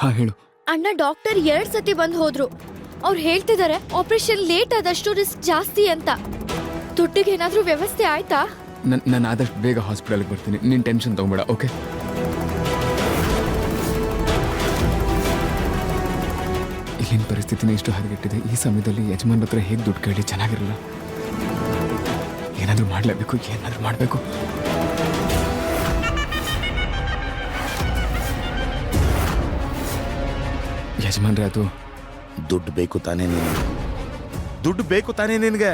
ಹಾ ಹೇಳು. ಅಣ್ಣ, ಡಾಕ್ಟರ್ 2 ಸತಿ ಬಂದು ಹೋದ್ರು. ಅವ್ರು ಹೇಳ್ತಿದ್ದಾರೆ ಆಪರೇಷನ್ ಲೇಟ್ ಆದಷ್ಟು ರಿಸ್ಕ್ ಜಾಸ್ತಿ ಅಂತ. ದುಡ್ಡಿಗೆ ಏನಾದ್ರೂ ವ್ಯವಸ್ಥೆ ಆಯ್ತಾ? ನಾನು ಆದಷ್ಟು ಬೇಗ ಹಾಸ್ಪಿಟಲ್ಗೆ ಬರ್ತೀನಿ, ನೀನು ಟೆನ್ಷನ್ ತಗೊಂಬೇಡ. ಓಕೆ, ಇಲ್ಲಿನ ಪರಿಸ್ಥಿತಿನೇ ಇಷ್ಟು ಹದಗೆಟ್ಟಿದೆ. ಈ ಸಮಯದಲ್ಲಿ ಯಜಮಾನ್ ಹತ್ರ ಹೇಗೆ ದುಡ್ಡು ಕೇಳಿ ಚೆನ್ನಾಗಿರಲ್ಲ. ಏನಾದರೂ ಮಾಡಲೇಬೇಕು, ಏನಾದರೂ ಮಾಡಬೇಕು. ಯಜಮಾನ್ರೆ, ಅದು ದುಡ್ಡು ಬೇಕು ತಾನೇ ನಿನಗೆ? ದುಡ್ಡು ಬೇಕು ತಾನೇ ನಿನಗೆ?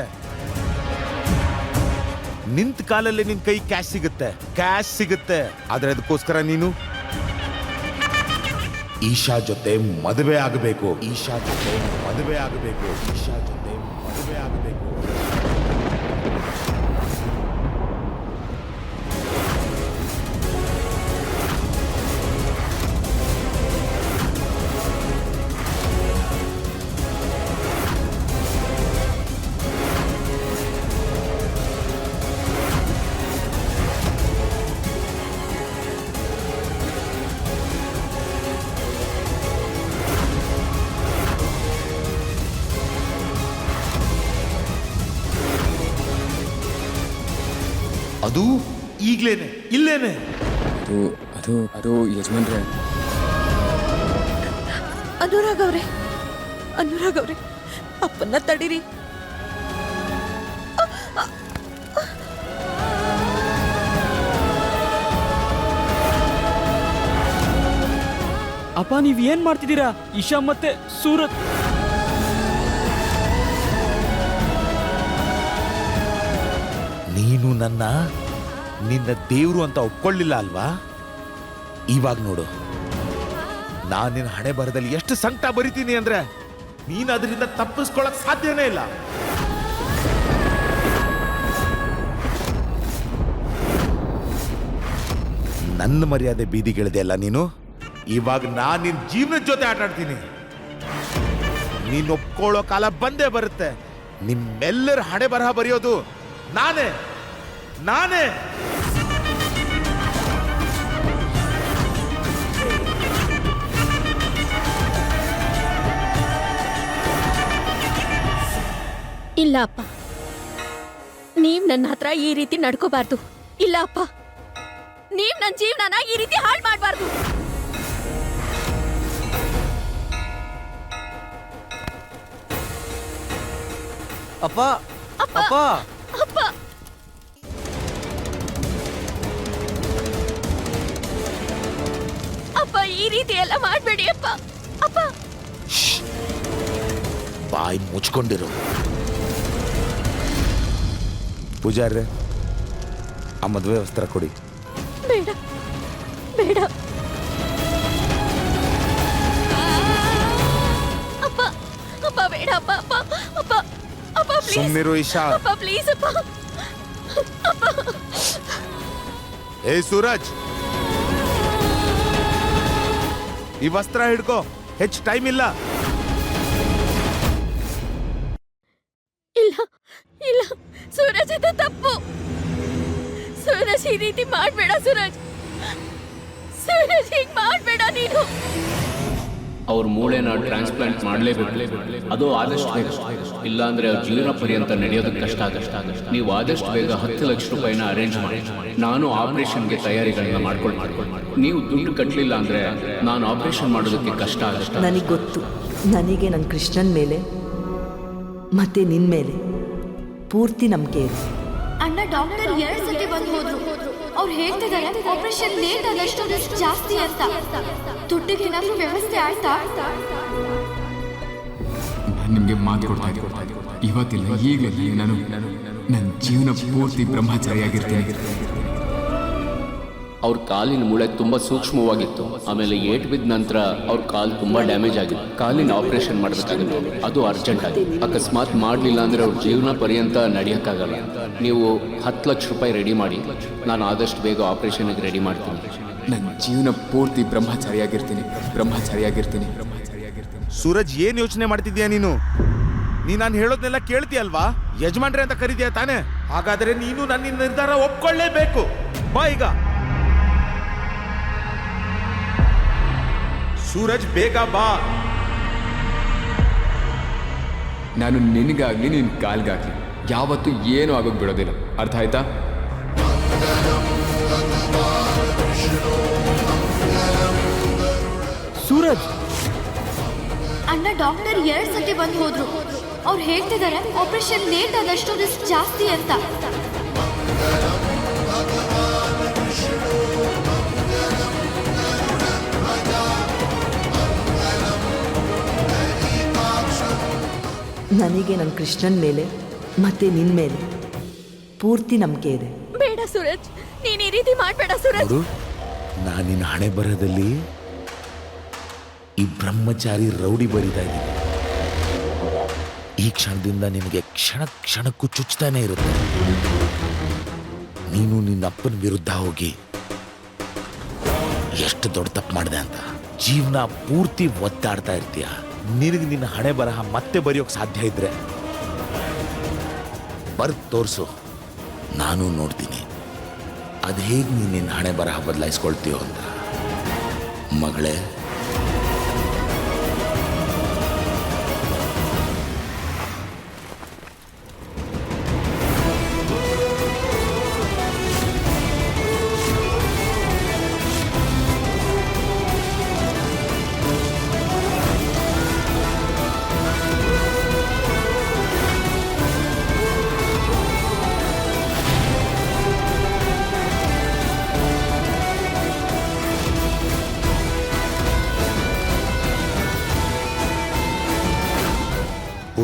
ನಿಂತ ಕಾಲಲ್ಲಿ ನಿನ್ ಕೈ ಕ್ಯಾಶ್ ಸಿಗುತ್ತೆ. ಆದ್ರೆ ಅದಕ್ಕೋಸ್ಕರ ನೀನು ಈಶಾ ಜೊತೆ ಮದುವೆ ಆಗಬೇಕು. ಅದು ಈಗ್ಲೇನೆ, ಇಲ್ಲೇನೆ. ಅದು ಅದು ಅದು ಯಜಮಾನ್ರೆ, ಅನುರಾಗ್ ಅವ್ರೆ ಅಪ್ಪನ್ನ ತಡೀರಿ. ಅಪ್ಪ ನೀವ್ ಏನ್ ಮಾಡ್ತಿದ್ದೀರಾ? ಇಶಾ ಮತ್ತೆ ಸೂರತ್ ನೀನು ನಿನ್ನ ದೇವ್ರು ಅಂತ ಒಪ್ಕೊಳ್ಳಿಲ್ಲ ಅಲ್ವಾ? ಇವಾಗ ನೋಡು, ನಾನು ನಿನ್ನ ಹಣೆ ಬರದಲ್ಲಿ ಎಷ್ಟು ಸಂಕಟ ಬರಿತೀನಿ ಅಂದ್ರೆ ನೀನು ಅದರಿಂದ ತಪ್ಪಿಸ್ಕೊಳಕ್ ಸಾಧ್ಯನೇ ಇಲ್ಲ. ನನ್ನ ಮರ್ಯಾದೆ ಬೀದಿಗಿಳಿದೆ ಅಲ್ಲ ನೀನು. ಇವಾಗ ನಾನು ನಿನ್ನ ಜೀವನದ ಜೊತೆ ಆಟ ಆಡ್ತೀನಿ. ನೀನು ಒಪ್ಕೊಳ್ಳೋ ಕಾಲ ಬಂದೇ ಬರುತ್ತೆ. ನಿಮ್ಮೆಲ್ಲರ ಹಣೆ ಬರಹ ಬರೆಯೋದು ನಾನೇ. ಇಲ್ಲ ಅಪ್ಪ, ನೀವ್ ನನ್ನ ಹತ್ರ ಈ ರೀತಿ ನಡ್ಕೋಬಾರ್ದು. ಇಲ್ಲ ಅಪ್ಪ, ನೀವ್ ನನ್ನ ಜೀವನನ ಈ ರೀತಿ ಹಾಳು ಮಾಡಬಾರ್ದು. ಅಪ್ಪ ಅಪ್ಪ ಅಪ್ಪ, ಅಪ್ಪ ಈ ರೀತಿ ಎಲ್ಲ ಮಾಡಬೇಡಿ ಅಪ್ಪ. ಅಪ್ಪ ಬಾಯಿ ಮುಚ್ಕೊಂಡಿರು. ಪೂಜಾರ್ರೆ, ಆ ಮದುವೆ ವಸ್ತ್ರ ಕೊಡಿ. ಬೇಡ ಬೇಡ ಅಪ್ಪ, ಅಪ್ಪ ಬೇಡ ಅಪ್ಪ, ಅಪ್ಪ ಅಪ್ಪ ಅಪ್ಪ ಪ್ಲೀಸ್. ಸುಮ್ನಿರು ಇಶಾ. ಅಪ್ಪ ಪ್ಲೀಸ್ ಅಪ್ಪ. ಅಪ್ಪ ಏ ಸೂರಜ್, ಈ ವಸ್ತ್ರ ಹಿಡ್ಕೋ, ಹೆಚ್ಚು ಟೈಮ್ ಇಲ್ಲ. ಇಲ್ಲ ಇಲ್ಲ ಸೂರಜ್, ಇದು ತಪ್ಪು. ಸೂರಜ್ ಈ ರೀತಿ ಮಾಡಬೇಡ. ಸೂರಜ್ ಹೀಗೆ ಮಾಡಬೇಡ ನೀನು. ಅವ್ರ ಮೂಳೆನ ಟ್ರಾನ್ಸ್ಪ್ಲಾಂಟ್ ಮಾಡಲೇಬೇಕು, ಅದು ಆದಷ್ಟು ಬೇಗ. ಇಲ್ಲ ಅಂದ್ರೆ ಅವ್ರ ಜೀವನ ಪರ್ಯಂತ ನಡೆಯೋದಕ್ಕೆ ಕಷ್ಟ ಆಗುತ್ತೆ. ನೀವು ಆದಷ್ಟು ಬೇಗ 10 ಲಕ್ಷ ರೂಪಾಯಿನ ಅರೇಂಜ್ ಮಾಡಿ, ನಾನು ಆಪರೇಷನ್ಗೆ ತಯಾರಿಗಳನ್ನ ಮಾಡ್ಕೊಂಡು ನೀವು ದುಡ್ಡು ಕಟ್ಟಲಿಲ್ಲ ಅಂದ್ರೆ ನಾನು ಆಪರೇಷನ್ ಮಾಡೋದಕ್ಕೆ ಕಷ್ಟ ಆಗುತ್ತೆ. ನನಗೆ ಗೊತ್ತು, ನನಗೆ ನನ್ನ ಕೃಷ್ಣನ್ ಮೇಲೆ ಮತ್ತೆ ನಿನ್ ಮೇಲೆ ಪೂರ್ತಿ ನಂಬಿಕೆ ಇದೆ. ಅಣ್ಣ ಡಾಕ್ಟರ್ 2 ಸತಿ ಬಂದು ಹೋದ್ರು. ಅವ್ರು ಹೇಳ್ತಿದ್ದಾರೆ ಆಪರೇಷನ್ ಲೇಟ್ ಆದಷ್ಟು ರಿಸ್ಕ್ ಜಾಸ್ತಿ ಅಂತ. ದುಡ್ಡಿಗೆ ಏನಾದ್ರೂ ವ್ಯವಸ್ಥೆ ಆಯ್ತಾ? ನಾನು ನಿಮಗೆ ಮಾತು ಕೊಡ್ತಾ ಇದ್ದೀನಿ, ಇವತ್ತಿಲ್ಲ ಈಗಲೇ ನಾನು ನನ್ನ ಜೀವನ ಪೂರ್ತಿ ಬ್ರಹ್ಮಚಾರಿಯಾಗಿರ್ತೀನಿ. ಅವ್ರ ಕಾಲಿನ ಮೂಳೆ ತುಂಬಾ ಸೂಕ್ಷ್ಮವಾಗಿತ್ತು. ಆಮೇಲೆ ಏಟ್ ಬಿದ್ದ ನಂತರ ಅವ್ರ ಕಾಲು ತುಂಬಾ ಡ್ಯಾಮೇಜ್ ಆಗಿತ್ತು. ಕಾಲಿನ ಆಪರೇಷನ್ ಮಾಡಬೇಕಾಗಿತ್ತು, ಅದು ಅರ್ಜೆಂಟ್ ಆಗಿ. ಅಕಸ್ಮಾತ್ ಮಾಡಲಿಲ್ಲ ಅಂದ್ರೆ ಅವ್ರ ಜೀವನ ಪರ್ಯಂತ ನಡೆಯೋಕ್ಕಾಗಲ್ಲ. ನೀವು 10 ಲಕ್ಷ ರೂಪಾಯಿ ರೆಡಿ ಮಾಡಿ, ನಾನು ಆದಷ್ಟು ಬೇಗ ಆಪರೇಷನ್ಗೆ ರೆಡಿ ಮಾಡ್ತೀನಿ. ನನ್ನ ಜೀವನ ಪೂರ್ತಿ ಬ್ರಹ್ಮಚಾರಿಯಾಗಿರ್ತೀನಿ. ಸೂರಜ್, ಏನ್ ಯೋಚನೆ ಮಾಡ್ತಿದ್ಯಾ ನೀನು? ನಾನು ಹೇಳೋದ್ನೆಲ್ಲ ಕೇಳ್ತೀಯಲ್ವಾ? ಯಜಮಾನ್ರೆ ಅಂತ ಕರೀತೀಯ ತಾನೆ? ಹಾಗಾದ್ರೆ ನೀನು ನನ್ನ ನಿರ್ಧಾರ ಒಪ್ಕೊಳ್ಳೇಬೇಕು. ಬಾ ಈಗ. ಸೂರಜ್, ಬೇಗ ಬಾ. ನಾನು ನಿನಗಾಗ್ಲಿ ನಿನ್ನ ಕಾಲ್ಗಾಗ್ಲಿ ಯಾವತ್ತೂ ಏನೂ ಆಗೋಕ್ ಬಿಡೋದಿಲ್ಲ, ಅರ್ಥ ಆಯ್ತಾ? ಸೂರಜ್, ಅಣ್ಣ ಡಾಕ್ಟರ್ 2 ಸತಿ ಬಂದು ಹೋದ್ರು. ಅವ್ರು ಹೇಳ್ತಿದ್ದಾರೆ ಆಪರೇಷನ್ ಲೇಟ್ ಆದಷ್ಟು ರಿಸ್ಕ್ ಜಾಸ್ತಿ ಅಂತ. ನನಗೆ ನನ್ನ ಕೃಷ್ಣನ್ ಮೇಲೆ ಮತ್ತೆ ನಿನ್ ಮೇಲೆ ಪೂರ್ತಿ ನಂಬಿಕೆ ಇದೆ. ಬೇಡ ಸೂರಜ್, ನೀನ್ ಈ ರೀತಿ ಮಾಡಬೇಡ ಸೂರಜ್. ನಾನು ನಿನ್ನ ಹಣೆ ಬರಹದಲ್ಲಿ ಈ ಬ್ರಹ್ಮಚಾರಿ ರೌಡಿ ಬರಿತಾ ಇದ್ದೀನಿ. ಈ ಕ್ಷಣದಿಂದ ನಿನಗೆ ಕ್ಷಣಕ್ಕೂ ಚುಚ್ತಾನೆ ಇರುತ್ತೆ. ನೀನು ನಿನ್ನ ಅಪ್ಪನ ವಿರುದ್ಧ ಹೋಗಿ ಎಷ್ಟು ದೊಡ್ಡ ತಪ್ಪು ಮಾಡಿದೆ ಅಂತ ಜೀವನ ಪೂರ್ತಿ ಒದ್ದಾಡ್ತಾ ಇರ್ತೀಯ. ನಿನಗೆ ನಿನ್ನ ಹಣೆ ಬರಹ ಮತ್ತೆ ಬರೆಯೋಕೆ ಸಾಧ್ಯ ಇದ್ರೆ ಬರ್ದು ತೋರಿಸು, ನಾನು ನೋಡ್ತೀನಿ ಅದು ಹೇಗೆ ನೀನು ನಿನ್ನ ಹಣೆ ಬರಹ ಬದಲಾಯಿಸ್ಕೊಳ್ತೀಯೋ ಅಂತ. ಮಗಳೇ,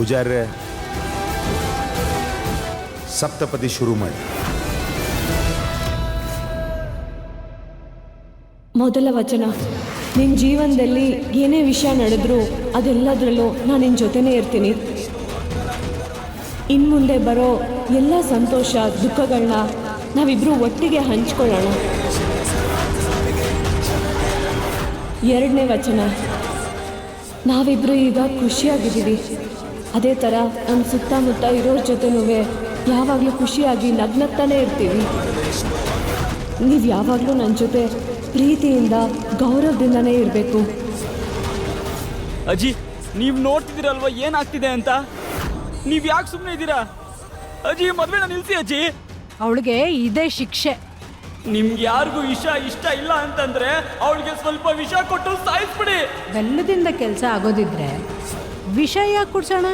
ಪೂಜಾರ್ರೆ, ಸಪ್ತಪದಿ ಶುರು ಮಾಡಿ. ಮೊದಲ ವಚನ. ನಿನ್ನ ಜೀವನದಲ್ಲಿ ಏನೇ ವಿಷಯ ನಡೆದ್ರೂ ಅದೆಲ್ಲದರಲ್ಲೂ ನಾನು ನಿನ್ನ ಜೊತೆನೇ ಇರ್ತೀನಿ. ಇನ್ನು ಮುಂದೆ ಬರೋ ಎಲ್ಲ ಸಂತೋಷ ದುಃಖಗಳನ್ನ ನಾವಿಬ್ಬರು ಒಟ್ಟಿಗೆ ಹಂಚ್ಕೊಳ್ಳೋಣ. ಎರಡನೇ ವಚನ. ನಾವಿಬ್ಬರು ಈಗ ಖುಷಿಯಾಗಿದ್ದೀವಿ. ಅದೇ ಥರ ನಮ್ಮ ಸುತ್ತಮುತ್ತ ಇರೋರ ಜೊತೆನೂ ಯಾವಾಗಲೂ ಖುಷಿಯಾಗಿ ನಗ್ನಗ್ತಾನೆ ಇರ್ತೀವಿ. ನೀವು ಯಾವಾಗಲೂ ನನ್ನ ಜೊತೆ ಪ್ರೀತಿಯಿಂದ ಗೌರವದಿಂದನೇ ಇರಬೇಕು. ಅಜ್ಜಿ, ನೀವು ನೋಡ್ತಿದ್ದೀರಲ್ವಾ ಏನಾಗ್ತಿದೆ ಅಂತ? ನೀವ್ ಯಾಕೆ ಸುಮ್ಮನೆ ಇದ್ದೀರಾ? ಅಜ್ಜಿ, ಮದ್ವೆನ ನಿಲ್ಸಿ ಅಜ್ಜಿ. ಅವಳಿಗೆ ಇದೇ ಶಿಕ್ಷೆ. ನಿಮ್ಗೆ ಯಾರಿಗೂ ಇಷ್ಟ ಇಲ್ಲ ಅಂತಂದ್ರೆ ಅವಳಿಗೆ ಸ್ವಲ್ಪ ವಿಷ ಕೊಟ್ಟು ಸಾಯಿಸ್ಬಿಡಿ. ಬೆಲ್ಲದಿಂದ ಕೆಲಸ ಆಗೋದಿದ್ರೆ ವಿಷ ಯಾಕೆ ಕುಡ್ಸೋಣ?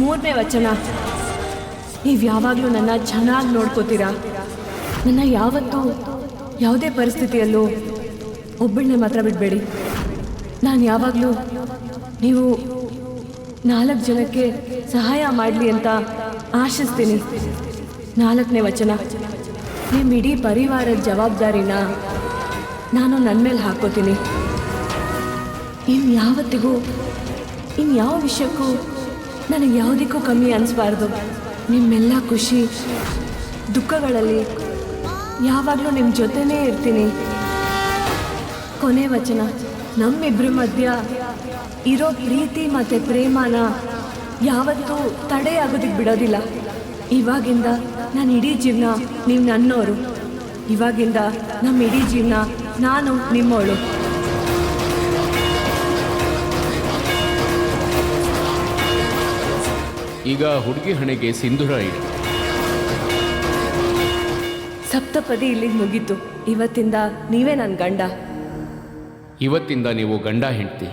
ಮೂರನೇ ವಚನ. ನೀವು ಯಾವಾಗಲೂ ನನ್ನ ಚೆನ್ನಾಗಿ ನೋಡ್ಕೋತೀರಾ. ನನ್ನ ಯಾವತ್ತೂ ಯಾವುದೇ ಪರಿಸ್ಥಿತಿಯಲ್ಲೂ ಒಬ್ಬಳನ್ನೇ ಮಾತ್ರ ಬಿಡಬೇಡಿ. ನಾನು ಯಾವಾಗಲೂ ನೀವು 4 ಜನಕ್ಕೆ ಸಹಾಯ ಮಾಡಲಿ ಅಂತ ಆಶಿಸ್ತೀನಿ. 4ನೇ ವಚನ. ನಿಮ್ಮ ಇಡೀ ಪರಿವಾರದ ಜವಾಬ್ದಾರಿನ ನಾನು ನನ್ನ ಮೇಲೆ ಹಾಕೋತೀನಿ. ಇನ್ಯಾವತ್ತಿಗೂ ಇನ್ಯಾವ ವಿಷಯಕ್ಕೂ ನನಗೆ ಯಾವುದಕ್ಕೂ ಕಮ್ಮಿ ಅನಿಸ್ಬಾರ್ದು. ನಿಮ್ಮೆಲ್ಲ ಖುಷಿ ದುಃಖಗಳಲ್ಲಿ ಯಾವಾಗಲೂ ನಿಮ್ಮ ಜೊತೆನೇ ಇರ್ತೀನಿ. ಕೊನೆ ವಚನ. ನಮ್ಮಿಬ್ಬರ ಮಧ್ಯ ಇರೋ ಪ್ರೀತಿ ಮತ್ತು ಪ್ರೇಮನ ಯಾವತ್ತೂ ತಡೆಯಾಗೋದಕ್ಕೆ ಬಿಡೋದಿಲ್ಲ. ಇವಾಗಿಂದ ನನ್ನ ಇಡೀ ಜೀವನ ನೀವು ನನ್ನೋರು. ಇವಾಗಿಂದ ನಮ್ಮ ಇಡೀ ಜೀವನ ನಾನು ನಿಮ್ಮೋಳು. ಈಗ ಹುಡುಗಿ ಹಣೆಗೆ ಸಿಂಧೂರ ಇಡಿ. ಸಪ್ತಪದಿ ಇಲ್ಲಿಗೆ ಮುಗೀತು. ಇವತ್ತಿಂದ ನೀವೇ ನನ್ನ ಗಂಡ. ಇವತ್ತಿಂದ ನೀವು ಗಂಡ ಹೆಂಡ್ತಿ.